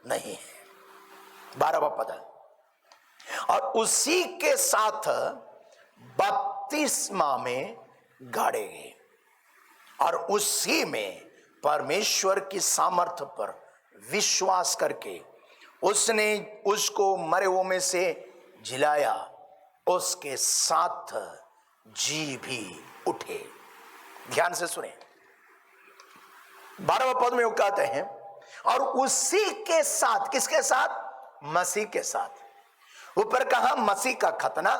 नहीं है। 12वां पद, और उसी के साथ बपतिस्मा में गाड़े गए और उसी में परमेश्वर की सामर्थ्य पर विश्वास करके उसने उसको मरे हुओं में से जिलाया, उसके साथ जी भी उठे। ध्यान से सुने, 12वां पद में वो कहते हैं और उसी के साथ, किसके साथ? मसीह के साथ। ऊपर कहा मसीह का खतना,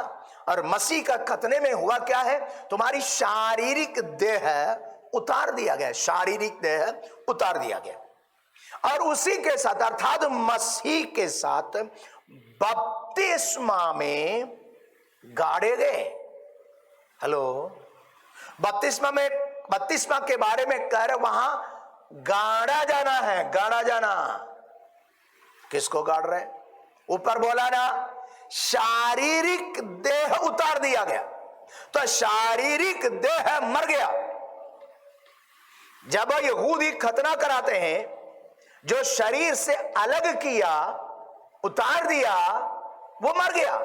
और मसीह का खतने में हुआ क्या है? तुम्हारी शारीरिक देह उतार दिया गया, शारीरिक देह उतार दिया गया, और उसी के साथ अर्थात मसीह के साथ बपतिस्मा में गाड़े गए। हेलो, बपतिस्मा के बारे में कह रहे, वहां गाड़ा जाना है, गाड़ा जाना। किसको गाड़ रहे? ऊपर बोला ना, शारीरिक देह उतार दिया गया, तो शारीरिक देह मर गया। जब यहूदी खतना कराते हैं, जो शरीर से अलग किया, उतार दिया, वो मर गया।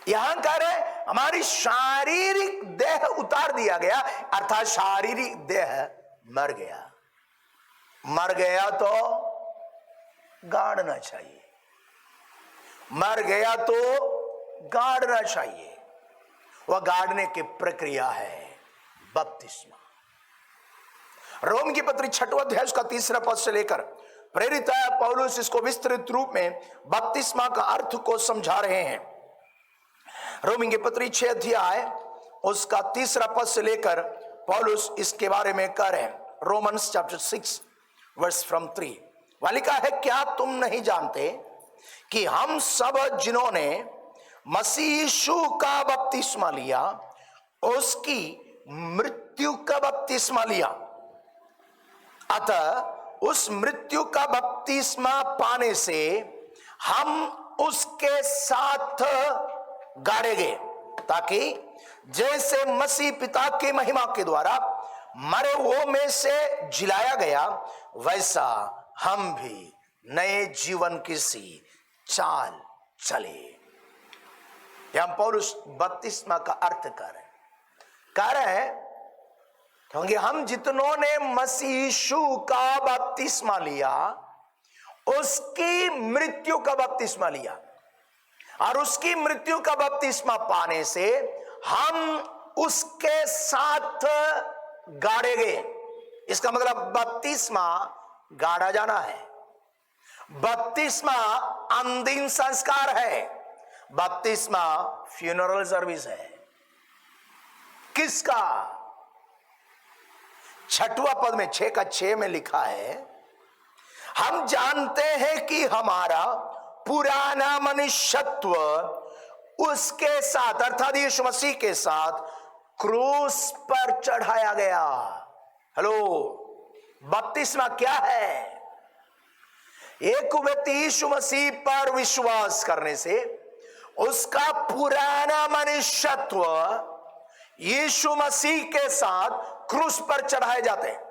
यहां कह रहे हमारी शारीरिक देह उतार दिया गया, अर्थात शारीरिक देह मर गया। मर गया तो गाड़ना चाहिए, मर गया तो गाड़ना चाहिए। वह गाड़ने की प्रक्रिया है बपतिस्मा। रोम की पत्री 6वां अध्याय उसका 3 पद से लेकर प्रेरित है पौलुस इसको विस्तृत रूप में बपतिस्मा का अर्थ को समझा रहे हैं। रोमी की पत्री 6 अध्याय उसका 3 पद से लेकर पौलुस इसके बारे में कह रहे हैं। रोमन्स चैप्टर 6 वर्स फ्रॉम 3 वालिका है, क्या तुम नहीं जानते कि हम सब जिन्होंने मसीह यीशु का बपतिस्मा लिया, उसकी मृत्यु का बपतिस्मा लिया, अतः उस मृत्यु का बपतिस्मा पाने से हम उसके साथ गाड़े गए, ताकि जैसे मसीह पिता की महिमा के द्वारा मरे हुओं में से जिलाया गया, वैसा हम भी नए जीवन की सी चाल चले। हम पौलुस बपतिस्मा का अर्थ कह रहे हैं क्योंकि हम जितनों ने मसीह यीशु का बपतिस्मा लिया, उसकी मृत्यु का बपतिस्मा लिया, और उसकी मृत्यु का बपतिस्मा पाने से हम उसके साथ गाड़े गए। इसका मतलब बपतिस्मा गाड़ा जाना है, बपतिस्मा अंतिम संस्कार है, बपतिस्मा फ्यूनरल सर्विस है। किसका? 6वां पद में 6 का 6 में लिखा है, हम जानते हैं कि हमारा पुराना मनुष्यत्व उसके साथ अर्थात यीशु मसीह के साथ क्रूस पर चढ़ाया गया। हेलो, बपतिस्मा क्या है? एक व्यक्ति यीशु मसीह पर विश्वास करने से उसका पुराना मनुष्यत्व यीशु मसीह के साथ क्रूस पर चढ़ाए जाते हैं।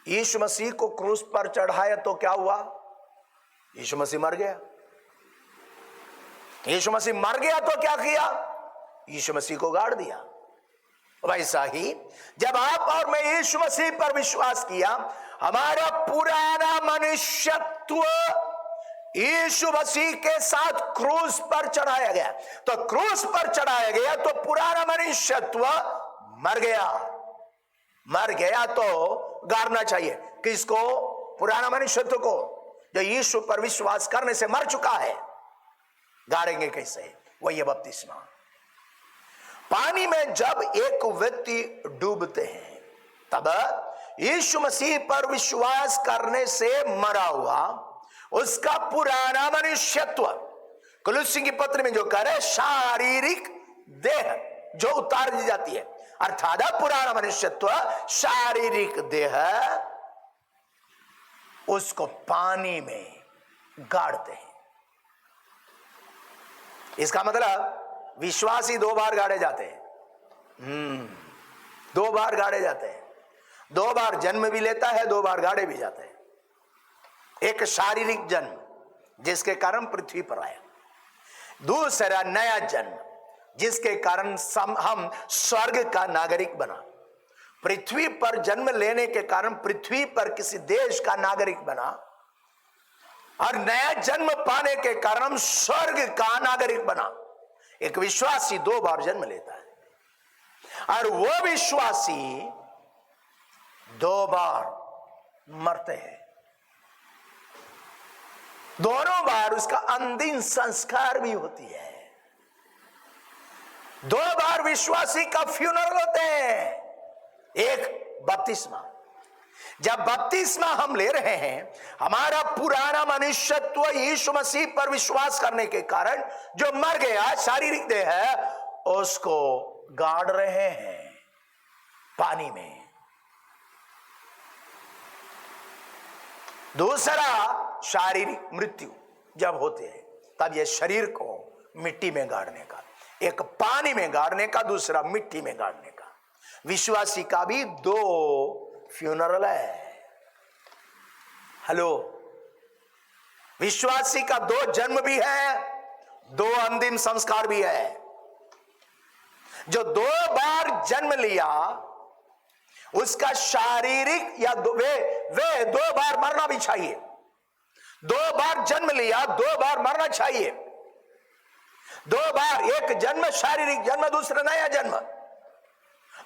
यीशु मसीह को क्रूस पर चढ़ाया तो क्या हुआ? यीशु मसीह मर गया। यीशु मसीह मर गया तो क्या किया? यीशु मसीह को गाड़ दिया। वैसा ही जब आप और मैं यीशु मसीह पर विश्वास किया, हमारा पुराना मनुष्यत्व यीशु मसीह के साथ क्रूस पर चढ़ाया गया। तो क्रूस पर चढ़ाया गया तो पुराना मनुष्यत्व मर गया। मर गया तो गाड़ना चाहिए। किसको? पुराना मनुष्यत्व को, जो यीशु पर विश्वास करने से मर चुका है। गाड़ेंगे कैसे? वही है बपतिस्मा। पानी में जब एक व्यक्ति डूबते हैं, तब यीशु मसीह पर विश्वास करने से मरा हुआ उसका पुराना मनुष्यत्व, कुलुस्सी की पत्र में जो कह रहे शारीरिक देह जो उतार दी जाती है, अर्थात पुराना मनुष्यत्व शारीरिक देह, उसको पानी में गाड़ते हैं। इसका मतलब विश्वासी 2 बार गाड़े जाते हैं। 2 बार गाड़े जाते हैं। 2 बार जन्म भी लेता है, 2 बार गाड़े भी जाते हैं। एक शारीरिक जन्म जिसके कारण पृथ्वी पर आया, दूसरा नया जन्म जिसके कारण हम स्वर्ग का नागरिक बना। पृथ्वी पर जन्म लेने के कारण पृथ्वी पर किसी देश का नागरिक बना, और नया जन्म पाने के कारण हम स्वर्ग का नागरिक बना। एक विश्वासी 2 बार जन्म लेता है, और वो विश्वासी 2 बार मरते हैं। दोनों बार उसका अंतिम संस्कार भी होती है। 2 बार विश्वासी का फ्यूनरल होते हैं। एक बपतिस्मा, जब बपतिस्मा हम ले रहे हैं, हमारा पुराना मनुष्यत्व यीशु मसीह पर विश्वास करने के कारण जो मर गया शारीरिक देह है, उसको गाड़ रहे हैं पानी में। दूसरा शारीरिक मृत्यु जब होते हैं, तब यह शरीर को मिट्टी में गाड़ने का, एक पानी में गाड़ने का, दूसरा मिट्टी में गाड़ने का। विश्वासी का भी 2 फ्यूनरल है। हेलो, विश्वासी का 2 जन्म भी है, 2 अंतिम संस्कार भी है। जो 2 बार जन्म लिया उसका शारीरिक या वे 2 बार मरना भी चाहिए। 2 बार जन्म लिया, 2 बार मरना चाहिए। 2 बार, एक जन्म शारीरिक जन्म, दूसरा नया जन्म।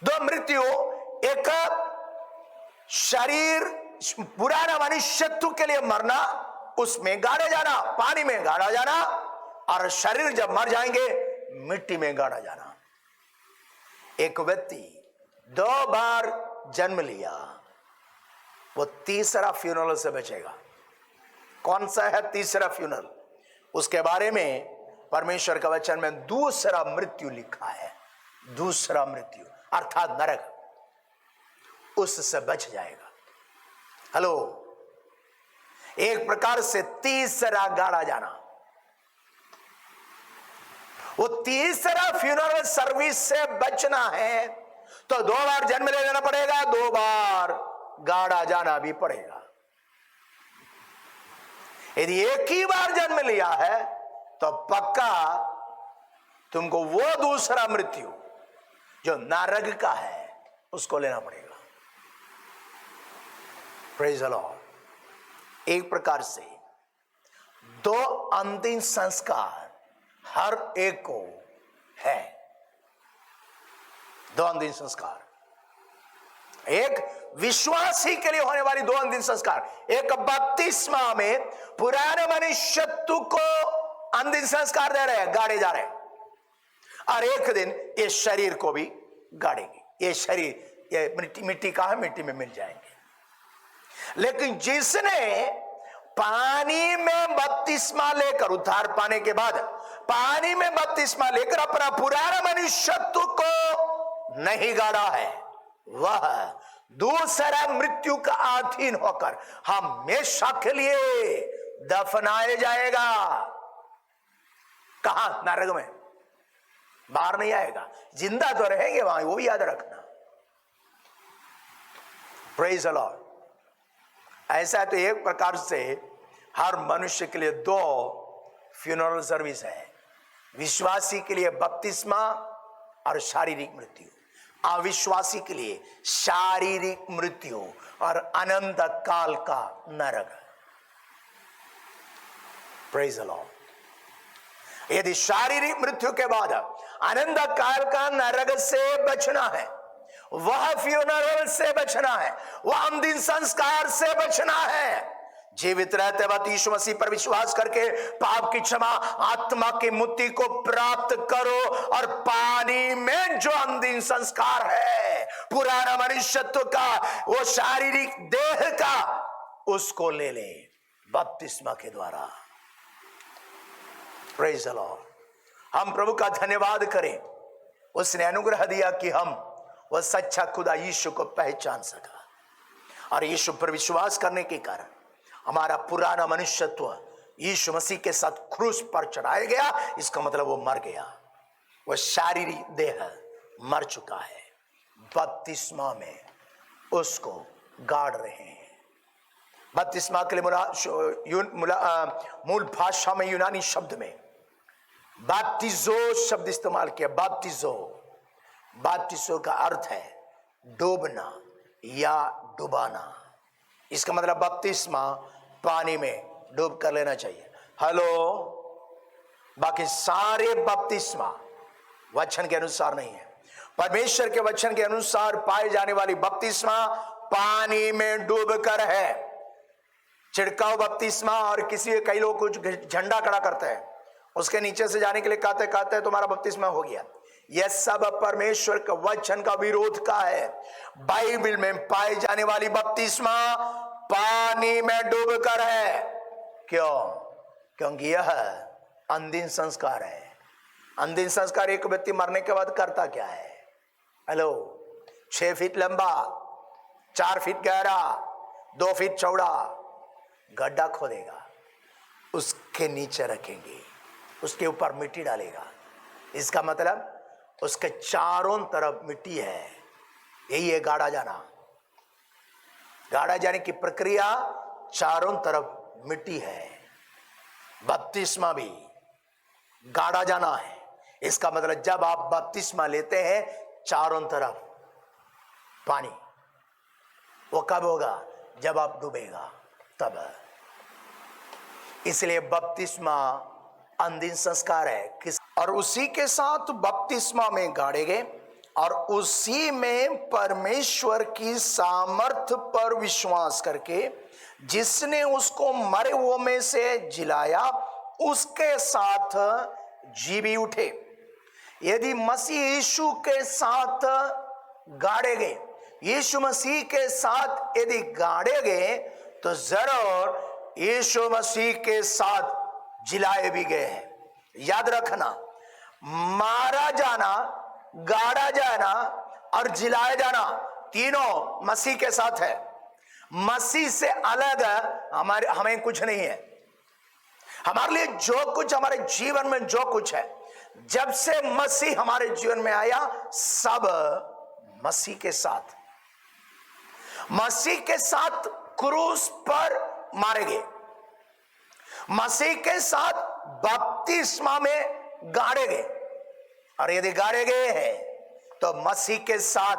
2 मृत्यु, एक शरीर पुराना मनुष्यत्व के लिए मरना, उसमें गाड़ा जाना, पानी में गाड़ा जाना, और शरीर जब मर जाएंगे मिट्टी में गाड़ा जाना। एक व्यक्ति 2 बार जन्म लिया, वो तीसरा फ्यूनरल से बचेगा। कौन सा है तीसरा फ्यूनरल? उसके बारे में परमेश्वर का वचन में दूसरा मृत्यु लिखा है। दूसरा मृत्यु अर्थात नरक, उससे बच जाएगा। हेलो, एक प्रकार से तीसरा गाड़ा जाना। वो तीसरा फ्यूनरल सर्विस से बचना है तो 2 बार जन्म ले लेना पड़ेगा, 2 बार गाड़ा जाना भी पड़ेगा। यदि एक ही बार जन्म लिया है तो पक्का तुमको वो दूसरा मृत्यु जो नरक का है उसको लेना पड़ेगा। Praise the Lord. एक प्रकार से 2 अंतिम संस्कार हर एक को है। 2 अंतिम संस्कार, एक विश्वासी के लिए होने वाली 2 अंतिम संस्कार। एक बपतिस्मा में पुराने मनुष्यत्व को अंतिम संस्कार दे रहे हैं, गाड़े जा रहे हैं, और एक दिन ये शरीर को भी गाड़ेंगे। ये शरीर ये मिट्टी का है, मिट्टी में मिल जाएंगे। लेकिन जिसने पानी में बपतिस्मा लेकर, उद्धार पाने के बाद पानी में बपतिस्मा लेकर अपना पुराना मनुष्यत्व को नहीं गाड़ा है, वह दूसरा मृत्यु का अधीन होकर हमेशा के लिए दफनाया जाएगा। कहां? नरक में, बाहर नहीं आएगा, जिंदा तो रहेंगे वहां, वो भी याद रखना। Praise the Lord. ऐसा है तो एक प्रकार से हर मनुष्य के लिए दो फ्यूनरल सर्विस है, विश्वासी के लिए बपतिस्मा और शारीरिक मृत्यु, अविश्वासी के लिए शारीरिक मृत्यु और अनंत काल का नरक। Praise the Lord. यदि शारीरिक मृत्यु के बाद अनंत काल का नरक से बचना है, वह फ्यूनरल से बचना है, वह अंतिम संस्कार से बचना है, जीवित रहते वक्त यीशु मसीह पर विश्वास करके पाप की क्षमा, आत्मा की मुक्ति को प्राप्त करो और पानी में जो अंतिम संस्कार है पुराना मनुष्यत्व का, वो शारीरिक देह का, उसको ले ले बपतिस्मा के द्वारा। Praise the Lord. हम प्रभु का धन्यवाद करें, उसने अनुग्रह दिया कि हम वह सच्चा खुदा यीशु को पहचान सका, और यीशु पर विश्वास करने के कारण हमारा पुराना मनुष्यत्व यीशु मसीह के साथ क्रूस पर चढ़ाया गया। इसका मतलब वो मर गया, वह शारीरिक देह मर चुका है। बपतिस्मा में उसको गाड़ रहे हैं। बपतिस्मा के लिए मूल भाषा में यूनानी शब्द में बैप्टिज़ो शब्द इस्तेमाल किया। बैप्टिज़ो का अर्थ है डूबना या डुबाना। इसका मतलब बपतिस्मा पानी में डूब कर लेना चाहिए। हेलो, बाकी सारे बपतिस्मा वचन के अनुसार नहीं है। परमेश्वर के वचन के अनुसार पाए जाने वाली बपतिस्मा पानी में डूब कर है। छिड़काव बपतिस्मा, और कई लोग कुछ झंडा खड़ा करते हैं, उसके नीचे से जाने के लिए कहते हैं तुम्हारा बपतिस्मा हो गया। यह सब परमेश्वर के वचन का विरोध का है। बाइबल में पाई जाने वाली बपतिस्मा पानी में डूबकर है। क्यों? क्योंकि यह अंतिम संस्कार है। अंतिम संस्कार एक व्यक्ति मरने के बाद करता क्या है? हेलो, 6 फीट लंबा, 4 फीट गहरा, 2 फीट चौड़ा गड्ढा खोदेगा, उसके नीचे रखेंगे, उसके ऊपर मिट्टी डालेगा। इसका मतलब उसके चारों तरफ मिट्टी है। यही है गाड़ा जाना। गाड़ा जाने की प्रक्रिया, चारों तरफ मिट्टी है। बपतिस्मा भी गाड़ा जाना है। इसका मतलब जब आप बपतिस्मा लेते हैं, चारों तरफ पानी। वो कब होगा? जब आप डूबेगा तब। इसलिए बपतिस्मा अंतिम संस्कार है। और उसी के साथ बपतिस्मा में गाड़े गए, और उसी में परमेश्वर की सामर्थ्य पर विश्वास करके जिसने उसको मरे हुओं में से जिलाया, उसके साथ जी भी उठे। यदि मसीह यीशु के साथ गाड़े गए, यीशु मसीह के साथ यदि गाड़े गए, तो जरूर यीशु मसीह के साथ जिलाए भी गए हैं। याद रखना, मारा जाना, गाड़ा जाना और जिलाया जाना तीनों मसीह के साथ है। मसीह से अलग हमें कुछ नहीं है। हमारे लिए जो कुछ, हमारे जीवन में जो कुछ है, जब से मसीह हमारे जीवन में आया, सब मसीह के साथ, मसीह के साथ क्रूस पर मारे गए, मसीह के साथ बपतिस्मा में गाड़े गए, और यदि गाड़े गए हैं तो मसीह के साथ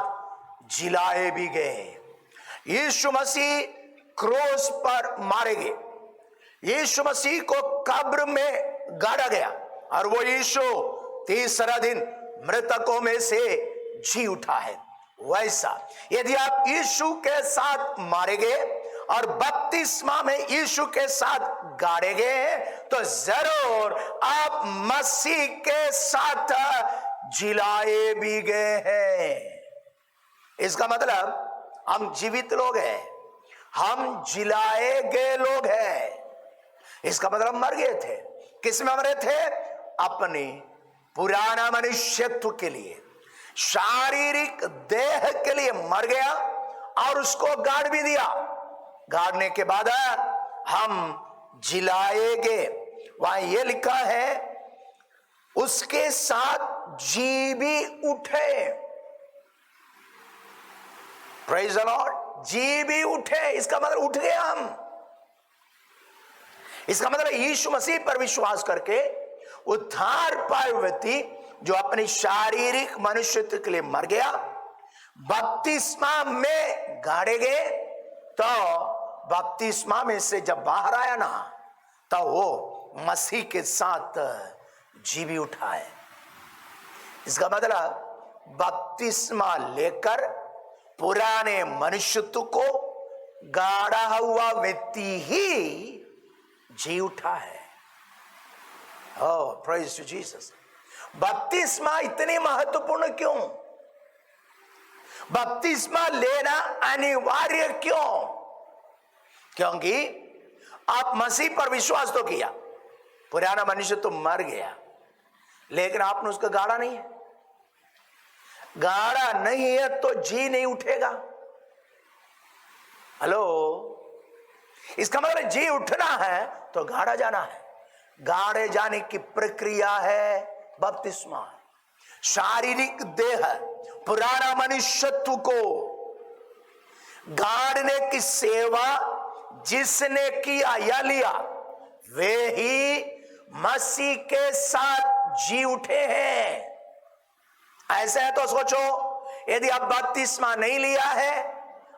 जिलाए भी गए। यीशु मसीह क्रूस पर मारे गए, यीशु मसीह को कब्र में गाड़ा गया, और वो यीशु तीसरा दिन मृतकों में से जी उठा है। वैसा यदि आप यीशु के साथ मारे गए और बपतिस्मा में यीशु के साथ गाड़े गए हैं, तो जरूर आप मसीह के साथ जिलाए भी गए हैं। इसका मतलब हम जीवित लोग हैं, हम जिलाए गए लोग हैं। इसका मतलब मर गए थे। किस में मरे थे? अपने पुराना मनुष्यत्व के लिए, शारीरिक देह के लिए मर गया, और उसको गाड़ भी दिया। गाड़ने के बाद हम जिलाए गए। वहां यह लिखा है, उसके साथ जी भी उठे। Praise the Lord. जी भी उठे, इसका मतलब उठ गए हम। इसका मतलब यीशु मसीह पर विश्वास करके उद्धार पाए व्यक्ति जो अपनी शारीरिक मनुष्यत्व के लिए मर गया, बपतिस्मा में गाड़े गए, तो बपतिस्मा में से जब बाहर आया ना, तो वो मसीह के साथ जी भी उठा है। इसका मतलब बपतिस्मा लेकर पुराने मनुष्यत्व को गाड़ा हुआ व्यक्ति ही जी उठा है। ओह प्रेज टू जीसस। बपतिस्मा इतनी महत्वपूर्ण क्यों? बपतिस्मा लेना अनिवार्य क्यों? क्योंकि आप मसीह पर विश्वास तो किया, पुराना मनुष्य तो मर गया, लेकिन आपने उसका गाड़ा नहीं है। गाड़ा नहीं है तो जी नहीं उठेगा। हेलो, इसका मतलब जी उठना है तो गाड़ा जाना है। गाड़े जाने की प्रक्रिया है बपतिस्मा। शारीरिक देह, पुराना मनुष्यत्व को गाड़ने की सेवा जिसने किया या लिया, वे ही मसीह के साथ जी उठे हैं। ऐसे है तो सोचो, यदि आप बपतिस्मा नहीं लिया है,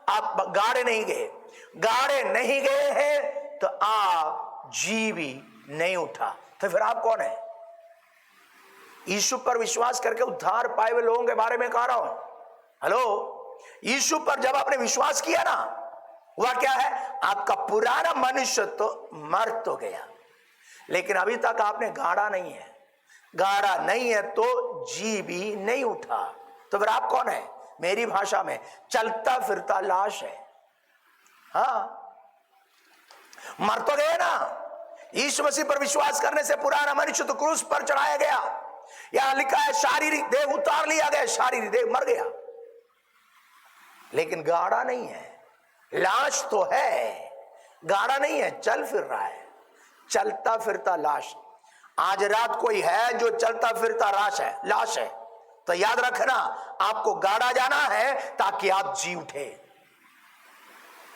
आप गाड़े नहीं गए, गाड़े नहीं गए हैं, तो आप जी भी नहीं उठा, तो फिर आप कौन है? यीशु पर विश्वास करके उद्धार पाए हुए लोगों के बारे में कह रहा हूं। हेलो, यीशु पर जब आपने विश्वास किया ना, वह क्या है? आपका पुराना मनुष्य तो मर तो गया, लेकिन अभी तक आपने गाड़ा नहीं है। गाड़ा नहीं है तो जी भी नहीं उठा, तो फिर आप कौन है? मेरी भाषा में चलता फिरता लाश है। हाँ, मर तो गए ना। यीशु मसीह पर विश्वास करने से पुराना मनुष्य तो क्रूस पर चढ़ाया गया। यहां लिखा है शारीरिक देह उतार लिया गया, शारीरिक देह मर गया, लेकिन गाड़ा नहीं है। लाश तो है, गाड़ा नहीं है, चल फिर रहा है, चलता फिरता लाश। आज रात कोई है जो चलता फिरता लाश है, तो याद रखना, आपको गाड़ा जाना है ताकि आप जी उठे।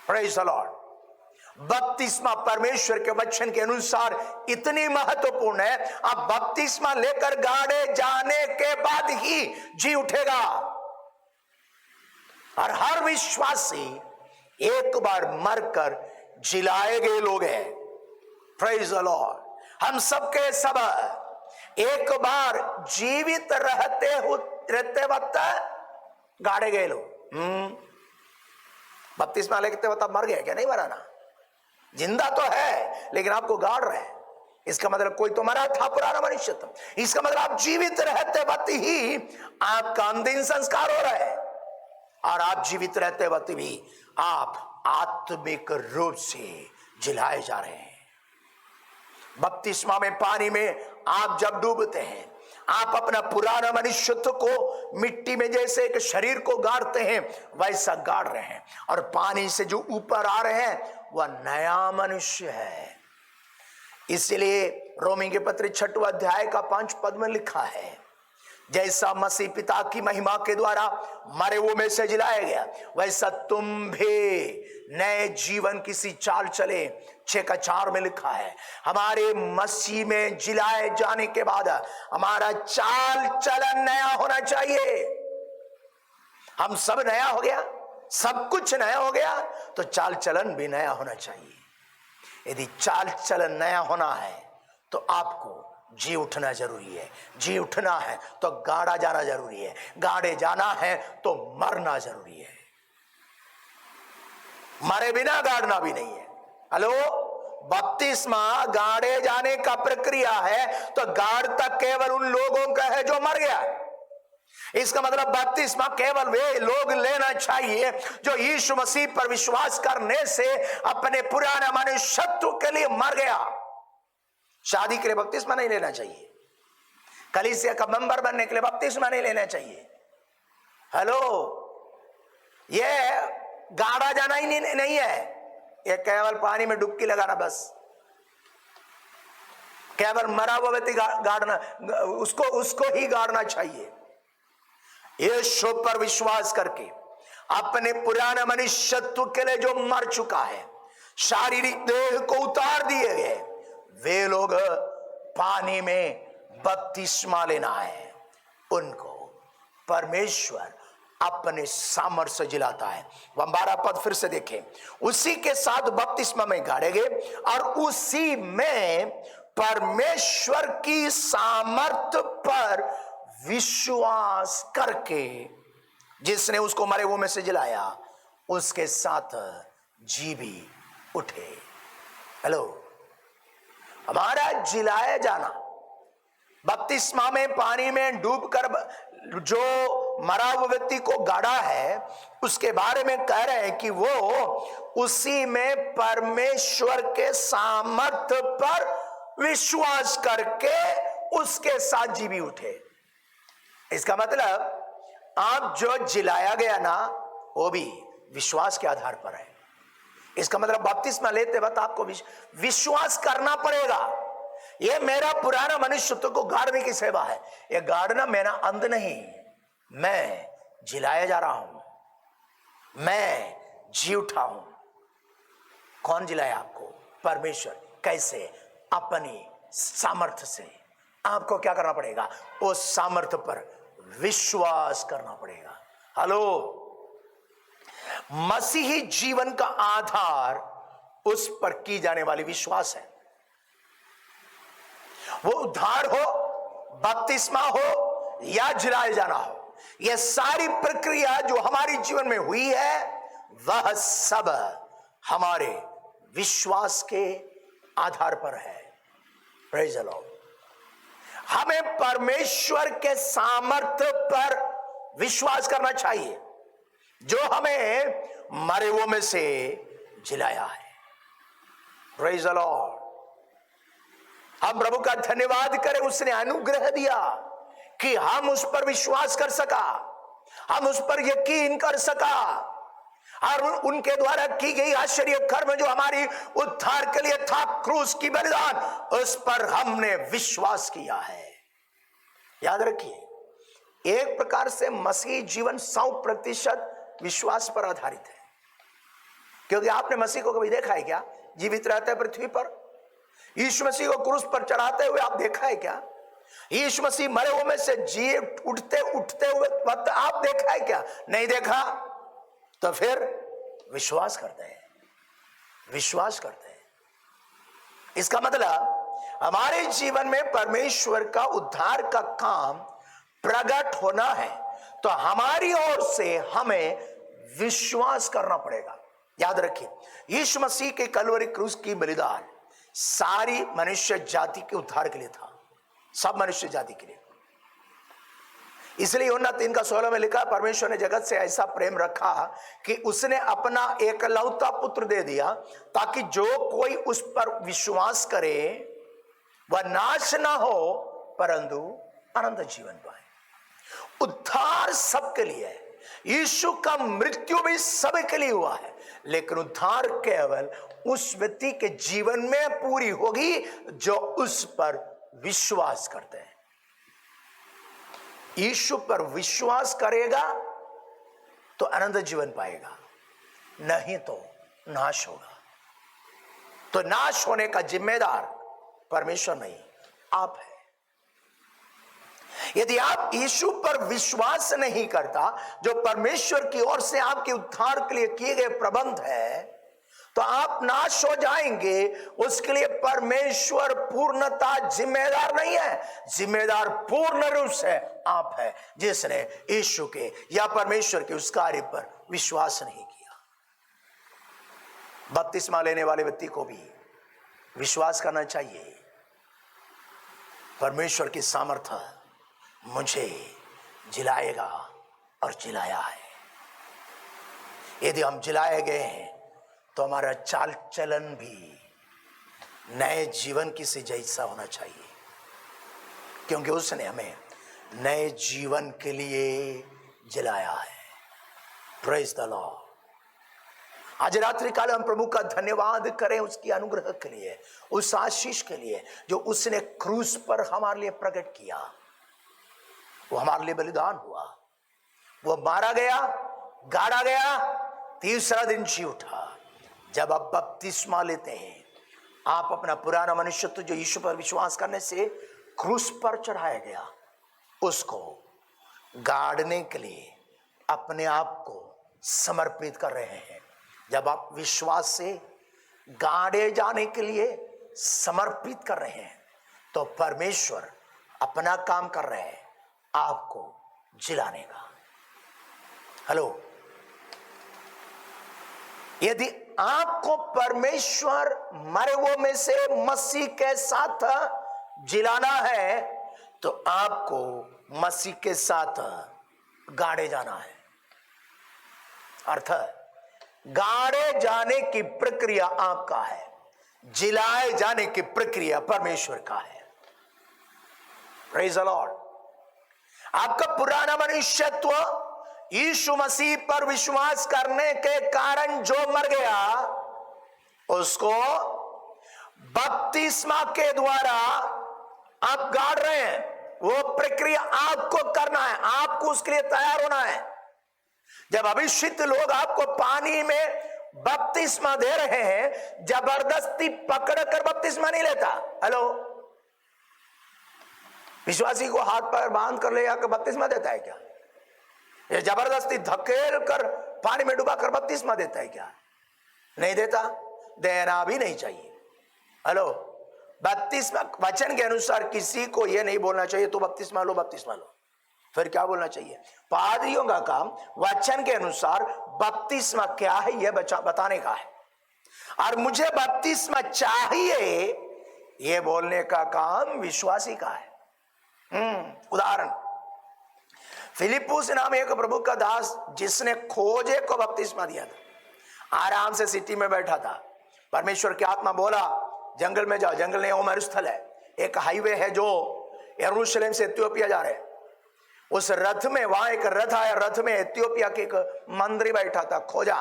Praise the Lord. बपतिस्मा परमेश्वर के वचन के अनुसार इतनी महत्वपूर्ण है, आप बपतिस्मा लेकर गाड़े जाने के बाद ही जी उठेगा। और हर विश्वासी एक बार मरकर जिलाए गए लोग हैं। Praise the Lord. हम सबके सब एक बार जीवित रहते वक्त गाड़े गए लोग। बपतिस्मा लेते वक्त मर गए क्या? नहीं मरा ना, जिंदा तो है, लेकिन आपको गाड़ रहे हैं। इसका मतलब कोई तो मरा था, पुराना मनुष्य था। इसका मतलब आप जीवित रहते वक्त ही आपका अंतिम संस्कार हो रहा है, और आप जीवित रहते वक्त भी आप आत्मिक रूप से जिलाए जा रहे हैं। बपतिस्मा में, पानी में आप जब डूबते हैं, आप अपना पुराना मनुष्यत्व को मिट्टी में जैसे एक शरीर को गाड़ते हैं, वैसा गाड़ रहे हैं, और पानी से जो ऊपर आ रहे हैं वह नया मनुष्य है। इसलिए रोमी के पत्र 6 अध्याय का 5 पद में लिखा है, जैसा मसीह पिता की महिमा के द्वारा मरे हुए में से जिलाया गया, वैसा तुम भी नए जीवन किसी चाल चले। 6:4 में लिखा है, हमारे मसीह में जिलाए जाने के बाद हमारा चाल चलन नया होना चाहिए। हम सब नया हो गया, सब कुछ नया हो गया, तो चाल चलन भी नया होना चाहिए। यदि चाल चलन नया होना है तो आपको जी उठना जरूरी है। जी उठना है तो गाड़ा जाना जरूरी है। गाड़े जाना है तो मरना जरूरी है। मरे बिना गाड़ना भी नहीं है। हेलो, बपतिस्मा गाड़े जाने का प्रक्रिया है, तो गाड़ता केवल उन लोगों का है जो मर गया। इसका मतलब बपतिस्मा केवल वे लोग लेना चाहिए जो यीशु मसीह पर विश्वास करने से अपने पुराने मनुष्यत्व के लिए मर गया। शादी के लिए बपतिस्मा नहीं लेना चाहिए, कलीसिया का मेंबर बनने के लिए बपतिस्मा नहीं लेना चाहिए। हेलो, ये गाड़ा जाना ही नहीं है, ये केवल पानी में डुबकी लगाना बस। केवल मरा हुआ व्यक्ति गाड़ना, उसको ही गाड़ना चाहिए। यीशु पर विश्वास करके अपने पुराने मनुष्यत्व के लिए जो मर चुका है, शारीरिक देह को उतार दिए गए, वे लोग पानी में बपतिस्मा लेना है, उनको परमेश्वर अपने सामर्थ्य से जिलाता है। वह 12 पद फिर से देखें, उसी के साथ बपतिस्मा में गाड़े गए और उसी में परमेश्वर की सामर्थ्य पर विश्वास करके जिसने उसको मरे हुए में से जिलाया, उसके साथ जी भी उठे। हेलो, हमारा जिलाया जाना, बपतिस्मा में पानी में डूबकर जो मरा हुआ व्यक्ति को गाड़ा है, उसके बारे में कह रहे हैं कि वो उसी में परमेश्वर के सामर्थ्य पर विश्वास करके उसके साथ जी भी उठे। इसका मतलब आप जो जिलाया गया ना, वो भी विश्वास के आधार पर है। इसका मतलब बपतिस्मा लेते वक्त आपको विश्वास करना पड़ेगा। ये मेरा पुराना मनुष्यत्व को गाड़ने की सेवा है। ये गाड़ना मेरा अंत नहीं, मैं जिलाया जा रहा हूं, मैं जी उठा हूं। कौन जिलाया आपको? परमेश्वर। कैसे? अपनी सामर्थ्य से। आपको क्या करना पड़ेगा? उस सामर्थ्य पर विश्वास करना पड़ेगा। हेलो, मसीही जीवन का आधार उस पर की जाने वाली विश्वास है। वो उद्धार हो, बपतिस्मा हो या जिलाए जाना हो, यह सारी प्रक्रिया जो हमारे जीवन में हुई है, वह सब हमारे विश्वास के आधार पर है। Praise the Lord. हमें परमेश्वर के सामर्थ्य पर विश्वास करना चाहिए, जो हमें मरे हुओं में से जिलाया है। Praise the Lord. हम प्रभु का धन्यवाद करें, उसने अनुग्रह दिया कि हम उस पर विश्वास कर सका, हम उस पर यकीन कर सका, और उनके द्वारा की गई आश्चर्य कर्म जो हमारी उद्धार के लिए था, क्रूस की बलिदान, उस पर हमने विश्वास किया है। याद रखिए, एक प्रकार से मसीह जीवन 100% विश्वास पर आधारित है। क्योंकि आपने मसीह को कभी देखा है क्या जीवित रहते हैं पृथ्वी पर? यीशु मसीह को क्रूस पर चढ़ाते हुए आप देखा है क्या? यीशु मसीह मरे हुए में से जी उठते हुए वक्त आप देखा है क्या? नहीं देखा। तो फिर विश्वास करते हैं, विश्वास करते हैं। इसका मतलब हमारे जीवन में परमेश्वर का उद्धार का काम प्रकट होना है, तो हमारी ओर से हमें विश्वास करना पड़ेगा। याद रखिए, यीशु मसीह के कलवरी क्रूस की बलिदान सारी मनुष्य जाति के उद्धार के लिए था, सब मनुष्य जाति के लिए। इसलिए यूहन्ना 3:16 में लिखा, परमेश्वर ने जगत से ऐसा प्रेम रखा कि उसने अपना एकलौता पुत्र दे दिया, ताकि जो कोई उस पर विश्वास करे वह नाश ना हो, परंतु अनंत जीवन पाए। उद्धार सबके लिए है। यीशु का मृत्यु भी सबके लिए हुआ है, लेकिन उद्धार केवल उस व्यक्ति के जीवन में पूरी होगी जो उस पर विश्वास करते हैं। यीशु पर विश्वास करेगा तो अनंत जीवन पाएगा, नहीं तो नाश होगा। तो नाश होने का जिम्मेदार परमेश्वर नहीं, आप है। यदि आप यीशु पर विश्वास नहीं करता, जो परमेश्वर की ओर से आपके उद्धार के लिए किए गए प्रबंध है, तो आप नाश हो जाएंगे। उसके लिए परमेश्वर पूर्णता जिम्मेदार नहीं है। जिम्मेदार पूर्ण रूप से आप है, जिसने यीशु के या परमेश्वर के उस कार्य पर विश्वास नहीं किया। बपतिस्मा लेने वाले व्यक्ति को भी विश्वास करना चाहिए, परमेश्वर की सामर्थ्य मुझे जिलाएगा और जिलाया है। यदि हम जिलाए गए हैं तो हमारा चाल चलन भी नए जीवन की से जैसा होना चाहिए, क्योंकि उसने हमें नए जीवन के लिए जिलाया है। Praise the Lord. आज रात्रि काल हम प्रभु का धन्यवाद करें उसकी अनुग्रह के लिए, उस आशीष के लिए जो उसने क्रूस पर हमारे लिए प्रकट किया। वो हमारे लिए बलिदान हुआ, वो मारा गया, गाड़ा गया, तीसरा दिन जी उठा। जब आप बपतिस्मा लेते हैं, आप अपना पुराना मनुष्यत्व जो यीशु पर विश्वास करने से क्रूस पर चढ़ाया गया, उसको गाड़ने के लिए अपने आप को समर्पित कर रहे हैं। जब आप विश्वास से गाड़े जाने के लिए समर्पित कर रहे हैं, तो परमेश्वर अपना काम कर रहे हैं आपको जिलाने का। हेलो, यदि आपको परमेश्वर मरे हुए में से मसीह के साथ जिलाना है, तो आपको मसीह के साथ गाड़े जाना है। अर्थ, गाड़े जाने की प्रक्रिया आपका है, जिलाए जाने की प्रक्रिया परमेश्वर का है। Praise the Lord. आपका पुराना मनुष्यत्व यीशु मसीह पर विश्वास करने के कारण जो मर गया, उसको बपतिस्मा के द्वारा आप गाड़ रहे हैं। वो प्रक्रिया आपको करना है, आपको उसके लिए तैयार होना है। जब अभिषिक्त लोग आपको पानी में बपतिस्मा दे रहे हैं, जबरदस्ती पकड़कर बपतिस्मा नहीं लेता। हेलो, विश्वासी को हाथ पैर बांध कर ले जाकर बपतिस्मा देता है क्या? ये जबरदस्ती धकेल कर पानी में डुबा कर बपतिस्मा देता है क्या? नहीं देता, देना भी नहीं चाहिए। हेलो, बपतिस्मा वचन के अनुसार किसी को यह नहीं बोलना चाहिए तो बपतिस्मा लो, बपतिस्मा लो। फिर क्या बोलना चाहिए? पादरियों का काम वचन के अनुसार बपतिस्मा क्या है यह बताने का है, और मुझे बपतिस्मा चाहिए यह बोलने का काम विश्वासी का है। उदाहरण, फिलिप्पुस नाम एक प्रभु का दास, जिसने खोजे को बपतिस्मा दिया था, आराम से सिटी में बैठा था। परमेश्वर की आत्मा बोला जंगल में जाओ। जंगल नहीं, वो मरुस्थल है, एक हाईवे है जो यरूशलेम से इथियोपिया जा रहे हैं। उस रथ में, वहां एक रथ आया, रथ में इथियोपिया के एक मंत्री बैठा था, खोजा,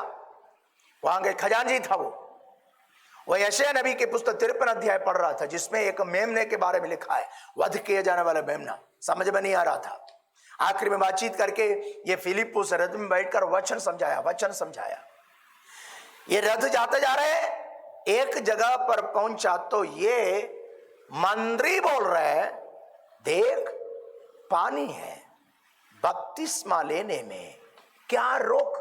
वहां के खजांची था। वो यशायाह नबी की पुस्तक 53 अध्याय पढ़ रहा था, जिसमें एक मेमने के बारे में लिखा है, वध किए जाने वाला मेमना। समझ में नहीं आ रहा था। आखिर में बातचीत करके ये फिलिप्पुस रथ में बैठकर वचन समझाया। ये रथ जाते जा रहे हैं, एक जगह पर पहुंचा तो ये मंत्री बोल रहा है, देख पानी है, बपतिस्मा लेने में क्या रोक?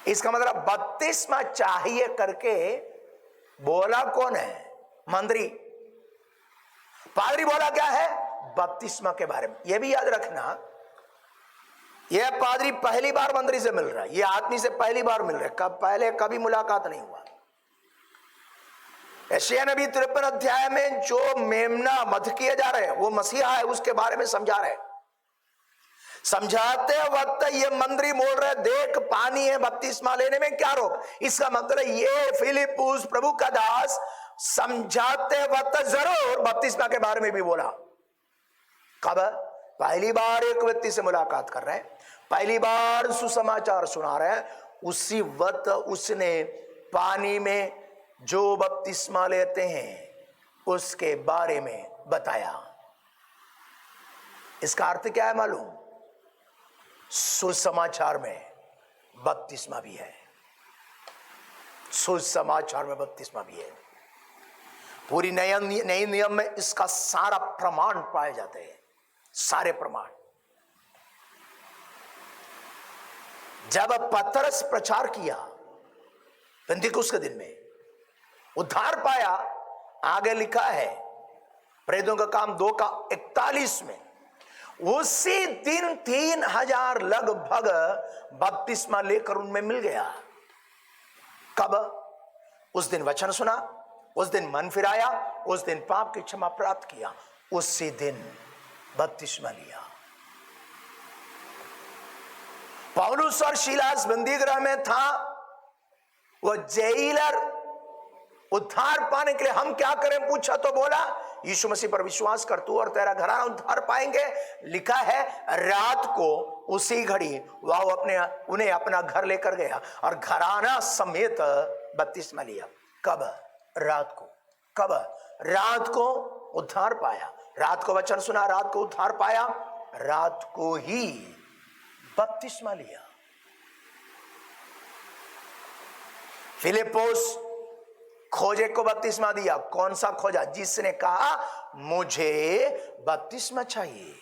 इसका मतलब बपतिस्मा चाहिए करके बोला कौन है? मंत्री। पादरी बोला क्या है? बपतिस्मा के बारे में। यह भी याद रखना, यह पादरी पहली बार मंत्री से मिल रहा है, यह आदमी से पहली बार मिल रहा है, पहले कभी मुलाकात नहीं हुआ। यशायाह नबी 53 अध्याय में जो मेमना वध किए जा रहे हैं वो मसीहा है, उसके बारे में समझा रहे हैं। समझाते वक्त ये मंत्री बोल रहे, देख पानी है, बपतिस्मा लेने में क्या रोक? इसका मतलब ये फिलिप्पुस प्रभु का दास समझाते वक्त जरूर बपतिस्मा के बारे में भी बोला। कब? पहली बार एक व्यक्ति से मुलाकात कर रहे हैं, पहली बार सुसमाचार सुना रहे हैं, उसी वक्त उसने पानी में जो बपतिस्मा लेते हैं उसके बारे में बताया। इसका अर्थ क्या है मालूम? सुसमाचार में बपतिस्मा भी है, सुसमाचार में बपतिस्मा भी है। पूरी नई नियम में इसका सारा प्रमाण पाए जाते हैं, सारे प्रमाण। जब पतरस प्रचार किया पेंतिकुस्त के दिन में, उद्धार पाया, आगे लिखा है प्रेरितों का काम 2:41 में, उसी दिन 3000 लगभग बपतिस्मा लेकर उनमें मिल गया। कब? उस दिन वचन सुना, उस दिन मन फिराया, उस दिन पाप की क्षमा प्राप्त किया, उसी दिन बपतिस्मा लिया। पौलुस और सीलास बंदीगृह में था, वो जेलर उद्धार पाने के लिए हम क्या करें पूछा तो बोला यीशु मसीह पर विश्वास कर तू और तेरा घराना उद्धार पाएंगे। लिखा है रात को उसी घड़ी वह उन्हें अपना घर लेकर गया और घराना समेत बपतिस्मा लिया। कब? रात को। कब? रात को उद्धार पाया। रात को वचन सुना, रात को उद्धार पाया, रात को ही बपतिस्मा लिया। फिलिप्पुस खोजे को बपतिस्मा दिया। कौन सा खोजा? जिसने कहा मुझे बपतिस्मा चाहिए।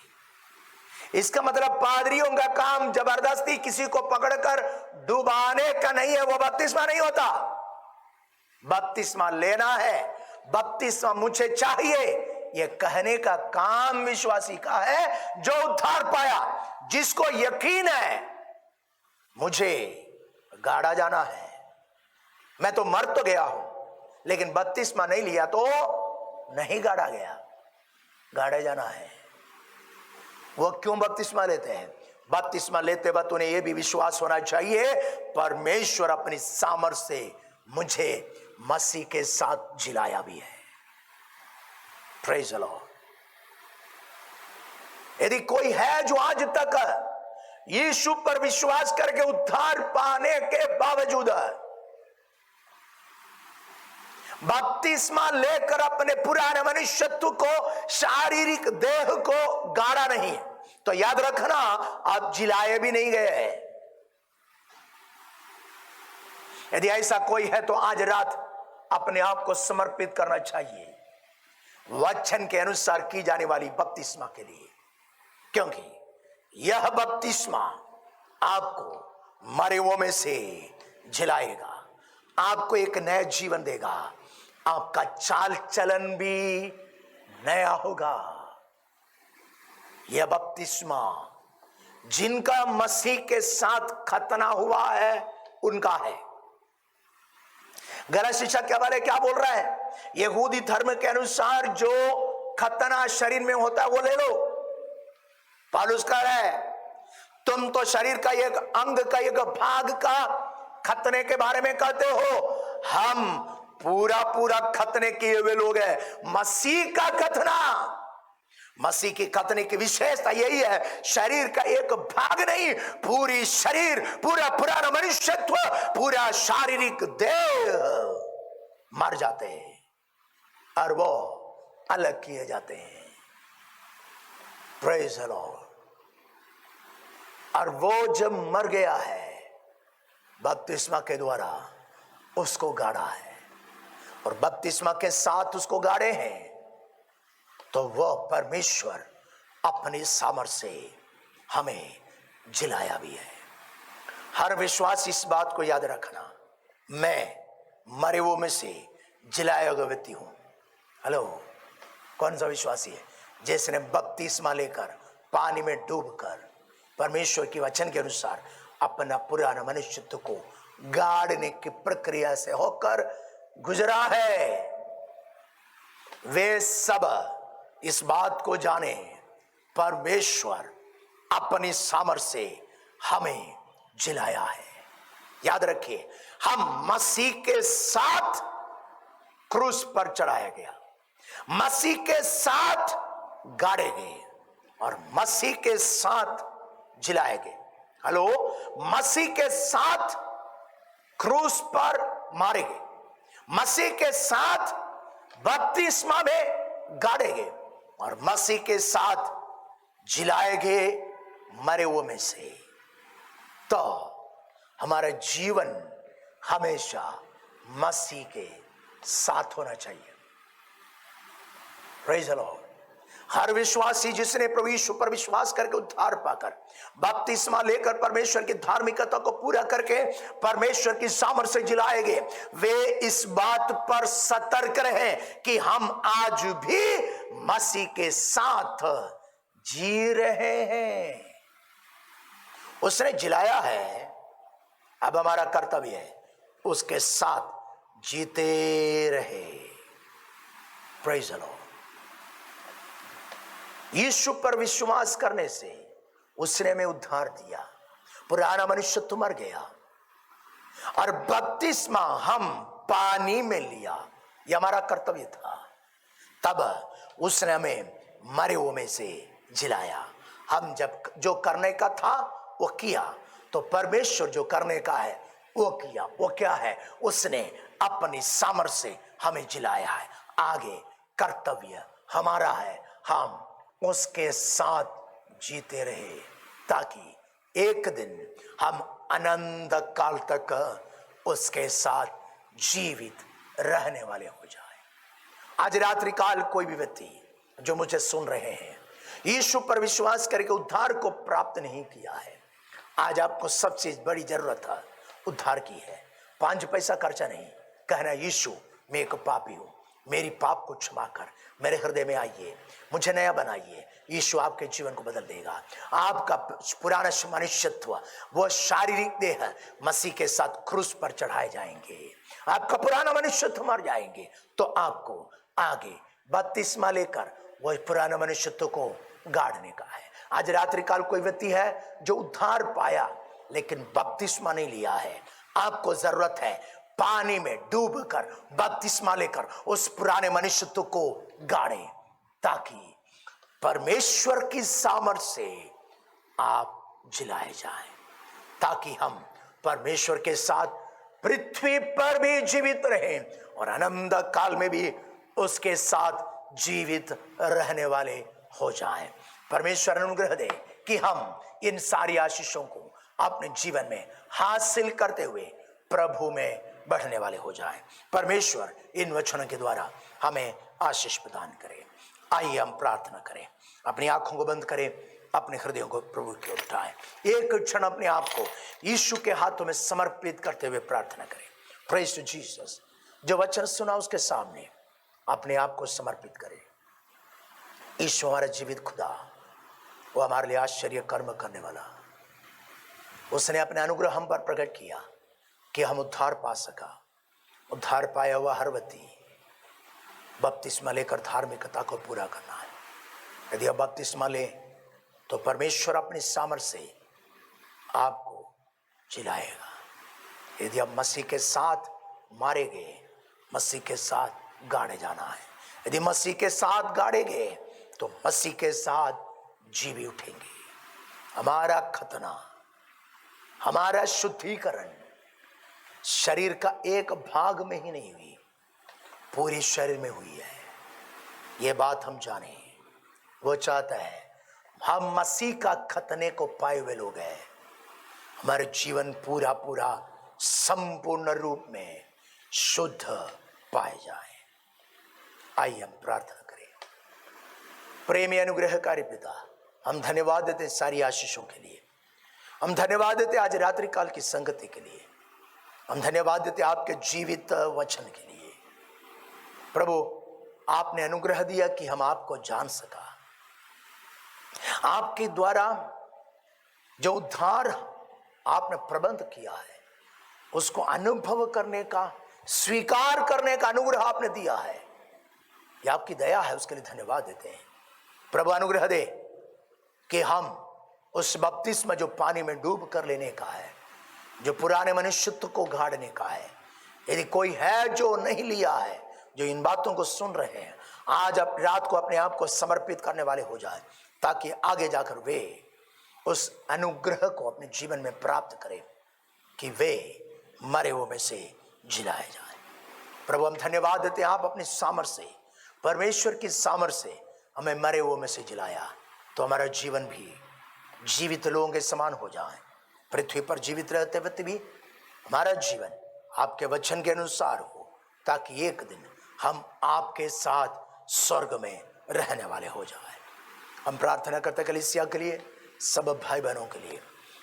इसका मतलब पादरियों का काम जबरदस्ती किसी को पकड़कर डुबाने का नहीं है, वो बपतिस्मा नहीं होता। बपतिस्मा लेना है, बपतिस्मा मुझे चाहिए, यह कहने का काम विश्वासी का है जो उद्धार पाया, जिसको यकीन है मुझे गाड़ा जाना है। मैं तो मर तो गया हूं लेकिन बपतिस्मा नहीं लिया तो नहीं गाड़ा गया, गाड़े जाना है। वो क्यों बपतिस्मा लेते हैं? बपतिस्मा लेते वक्त उन्हें यह भी विश्वास होना चाहिए परमेश्वर अपनी सामर्थ से मुझे मसीह के साथ जिलाया भी है। Praise the Lord. यदि कोई है जो आज तक यीशु पर विश्वास करके उद्धार पाने के बावजूद बपतिस्मा लेकर अपने पुराने मनुष्यत्व को, शारीरिक देह को गाड़ा नहीं, तो याद रखना आप जिलाए भी नहीं गए। यदि ऐसा कोई है तो आज रात अपने आप को समर्पित करना चाहिए वचन के अनुसार की जाने वाली बपतिस्मा के लिए, क्योंकि यह बपतिस्मा आपको मरे हुओं में से जिलाएगा, आपको एक नया जीवन देगा, आपका चाल चलन भी नया होगा। यह बपतिस्मा जिनका मसीह के साथ खतना हुआ है उनका है। गलत शिक्षा के हवाले क्या बोल रहा है? यहूदी धर्म के अनुसार जो खतना शरीर में होता है वो ले लो। पौलुस कह रहा है तुम तो शरीर का एक अंग का एक भाग का खतने के बारे में कहते हो, हम पूरा पूरा खतने किए हुए लोग हैं। मसीह का खतना, मसीह की खतने की विशेषता यही है, शरीर का एक भाग नहीं, पूरी शरीर, पूरा पुराना मनुष्यत्व, पूरा शारीरिक देह मर जाते हैं और वो अलग किए जाते हैं। Praise the Lord. और वो जब मर गया है बपतिस्मा के द्वारा उसको गाड़ा है और बपतिस्मा के साथ उसको गाड़े हैं, तो वह परमेश्वर अपनी सामर्थ से हमें जिलाया भी है। हर विश्वास इस बात को याद रखना, मैं मरे हुओं में से जिलाया हुआ व्यक्ति हूं। हेलो, कौन सा विश्वासी है जिसने बपतिस्मा लेकर पानी में डूबकर परमेश्वर के वचन के अनुसार अपना पुराना मनुष्यत्व को गाड़ने की प्रक्रिया से होकर गुजरा है? वे सब इस बात को जाने परमेश्वर अपनी सामर्थ से हमें जिलाया है। याद रखिए, हम मसीह के साथ क्रूस पर चढ़ाया गया, मसीह के साथ गाड़े गए और मसीह के साथ जिलाए गए। हेलो, मसीह के साथ क्रूस पर मारे गए, मसीह के साथ बपतिस्मा में गाड़े गए और मसीह के साथ जिलाए गए मरे हुए में से। तो हमारा जीवन हमेशा मसीह के साथ होना चाहिए। Praise the Lord. हर विश्वासी जिसने प्रभु यीशु पर विश्वास करके उद्धार पाकर बपतिस्मा लेकर परमेश्वर की धार्मिकता को पूरा करके परमेश्वर की सामर्थ से जिलाएंगे, वे इस बात पर सतर्क रहे कि हम आज भी मसीह के साथ जी रहे हैं। उसने जिलाया है, अब हमारा कर्तव्य है उसके साथ जीते रहे। Praise the Lord. यीशु पर विश्वास करने से उसने हमें उद्धार दिया, पुराना मनुष्य मर गया और बपतिस्मा हम पानी में लिया, ये हमारा कर्तव्य था। तब उसने हमें मरे हुओं में से जिलाया। हम जब जो करने का था वो किया, तो परमेश्वर जो करने का है वो किया। वो क्या है? उसने अपनी सामर्थ्य से हमें जिलाया है। आगे कर्तव्य हमारा है, हम उसके साथ जीते रहे, ताकि एक दिन हम अनंत काल तक उसके साथ जीवित रहने वाले हो जाए। आज रात्रि काल कोई भी व्यक्ति जो मुझे सुन रहे हैं, यीशु पर विश्वास करके उद्धार को प्राप्त नहीं किया है, आज आपको सबसे बड़ी जरूरत है उद्धार की है। 5 पैसा खर्चा नहीं, कहना यीशु मैं एक पापी हूं, मेरी पाप को क्षमा कर, मेरे हृदय में आइए, मुझे नया बनाइए। यीशु आपके जीवन को बदल देगा। आपका पुराना मनुष्यत्व, वो शारीरिक देह मसीह के साथ क्रूस पर चढ़ाए जाएंगे। आपका पुराना मनुष्यत्व मर जाएंगे, तो आपको आगे बपतिस्मा लेकर वह पुराना मनुष्यत्व को गाड़ने का है। आज रात्रि काल कोई व्यक्ति है जो उद्धार पाया लेकिन बपतिस्मा नहीं लिया है, आपको जरूरत है पानी में डूबकर बपतिस्मा लेकर उस पुराने मनुष्यत्व को गाड़े, ताकि परमेश्वर की सामर्थ्य से आप जिलाए जाएं, ताकि हम परमेश्वर के साथ पृथ्वी पर भी जीवित रहें और अनंत काल में भी उसके साथ जीवित रहने वाले हो जाएं। परमेश्वर अनुग्रह दे कि हम इन सारी आशीषों को अपने जीवन में हासिल करते हुए प्रभु में बढ़ने वाले हो जाएं। परमेश्वर इन वचनों के द्वारा हमें आशीष प्रदान करे। आइए हम प्रार्थना करें। अपनी आंखों को बंद करें, अपने हृदयों को प्रभु की ओर उठाएं। एक क्षण अपने आप को यीशु के हाथों में समर्पित करते हुए प्रार्थना करें। Praise to Jesus. जो वचन सुना उसके सामने अपने आप को समर्पित करें। यीशु हमारा जीवित खुदा, वो हमारे लिए आश्चर्य कर्म करने वाला, उसने अपने अनुग्रह हम पर प्रकट किया कि हम उद्धार पा सका। उद्धार पाया हुआ हर व्यक्ति बपतिस्मा लेकर धार्मिकता को पूरा करना है। यदि आप बपतिस्मा ले तो परमेश्वर अपनी सामर्थ्य से आपको जिलाएगा। यदि आप मसीह के साथ मारे गए, मसीह के साथ गाड़े जाना है। यदि मसीह के साथ गाड़े गए तो मसीह के साथ जी भी उठेंगे। हमारा खतना, हमारा शुद्धिकरण शरीर का एक भाग में ही नहीं हुई, पूरे शरीर में हुई है। ये बात हम जाने। वो चाहता है हम मसीह का खतने को पाए हुए लोग हैं, हमारे जीवन पूरा पूरा संपूर्ण रूप में शुद्ध पाए जाए। आइए हम प्रार्थना करें। प्रेमी अनुग्रहकारी पिता, हम धन्यवाद देते सारी आशीषों के लिए। हम धन्यवाद देते आज रात्रि काल की संगति के लिए। हम धन्यवाद देते आपके जीवित वचन के लिए। प्रभु, आपने अनुग्रह दिया कि हम आपको जान सका। आपके द्वारा जो उद्धार आपने प्रबंध किया है उसको अनुभव करने का, स्वीकार करने का अनुग्रह आपने दिया है। ये आपकी दया है, उसके लिए धन्यवाद देते हैं। प्रभु अनुग्रह दे कि हम उस बपतिस्मा जो पानी में डूब कर लेने का है, जो पुराने मनुष्यत्व को गाड़ने का है, यदि कोई है जो नहीं लिया है, जो इन बातों को सुन रहे हैं, आज अब रात को अपने आप को समर्पित करने वाले हो जाए, ताकि आगे जाकर वे उस अनुग्रह को अपने जीवन में प्राप्त करें कि वे मरे हुए में से जिलाए जाए। प्रभु, हम धन्यवाद देते हैं, आप अपनी सामर्थ्य से, परमेश्वर की सामर्थ्य से हमें मरे हुए में से जिलाया, तो हमारा जीवन भी जीवित लोगों के समान हो जाए। पृथ्वी पर जीवित रहते वक्त भी हमारा जीवन आपके वचन के अनुसार हो, ताकि एक दिन हम आपके साथ स्वर्ग में रहने वाले हो जाए। हम प्रार्थना करते कलीसिया के लिए, सब भाई बहनों के लिए,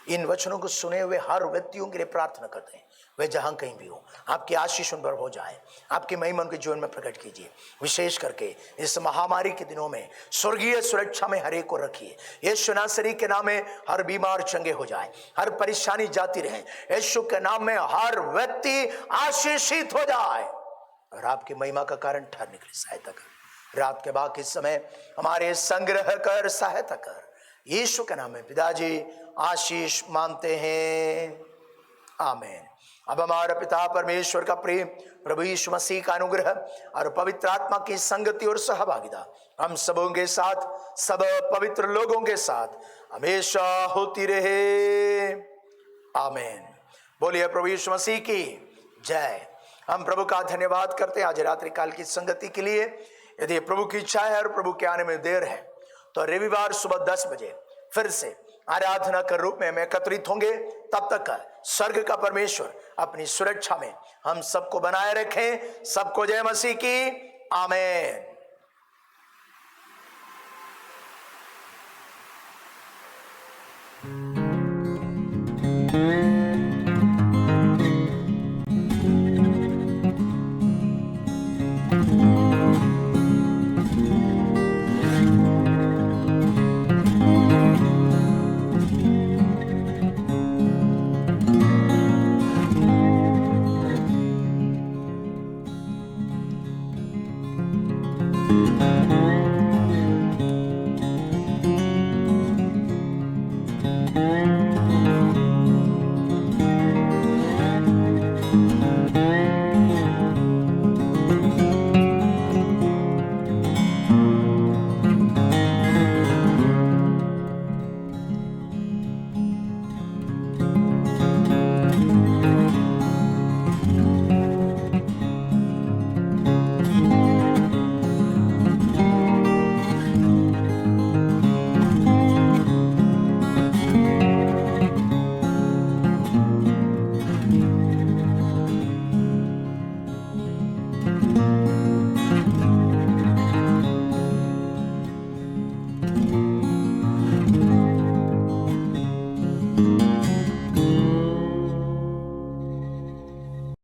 इन वचनों को सुने हुए हर व्यक्तियों के लिए प्रार्थना करते हैं। वे जहां कहीं भी हो, आपकी आशीष उन पर हो जाए, आपकी महिमा उनके जीवन में प्रकट कीजिए। विशेष करके इस महामारी के दिनों में स्वर्गीय सुरक्षा में हर एक को रखिए। यीशु नासरी के नाम में हर बीमार चंगे हो जाए, हर परेशानी जाती रहे। यीशु के नाम में हर व्यक्ति आशीषित हो जाए और आपकी महिमा का कारण ठहरने के लिए सहायता कर। रात के बाकी समय हमारे संग्रह कर, सहायता कर। यीशु के नाम में पिताजी आशीष मांगते हैं, आमीन। अब हमारा पिता परमेश्वर का प्रेम, प्रभु यीशु मसीह का अनुग्रह और पवित्र आत्मा की संगति और सहभागिता हम सबों के साथ, सब पवित्र लोगों के साथ हमेशा होती रहे। आमीन। बोलिए प्रभु यीशु मसीह की जय। हम प्रभु का धन्यवाद करते हैं आज रात्रि काल की संगति के लिए। यदि प्रभु की इच्छा है और प्रभु के आने में देर है तो रविवार सुबह 10 बजे फिर से आराधना के रूप में हम एकत्रित होंगे। तब तक स्वर्ग का परमेश्वर अपनी सुरक्षा में हम सबको बनाए रखें। सबको जय मसीह की। आमीन।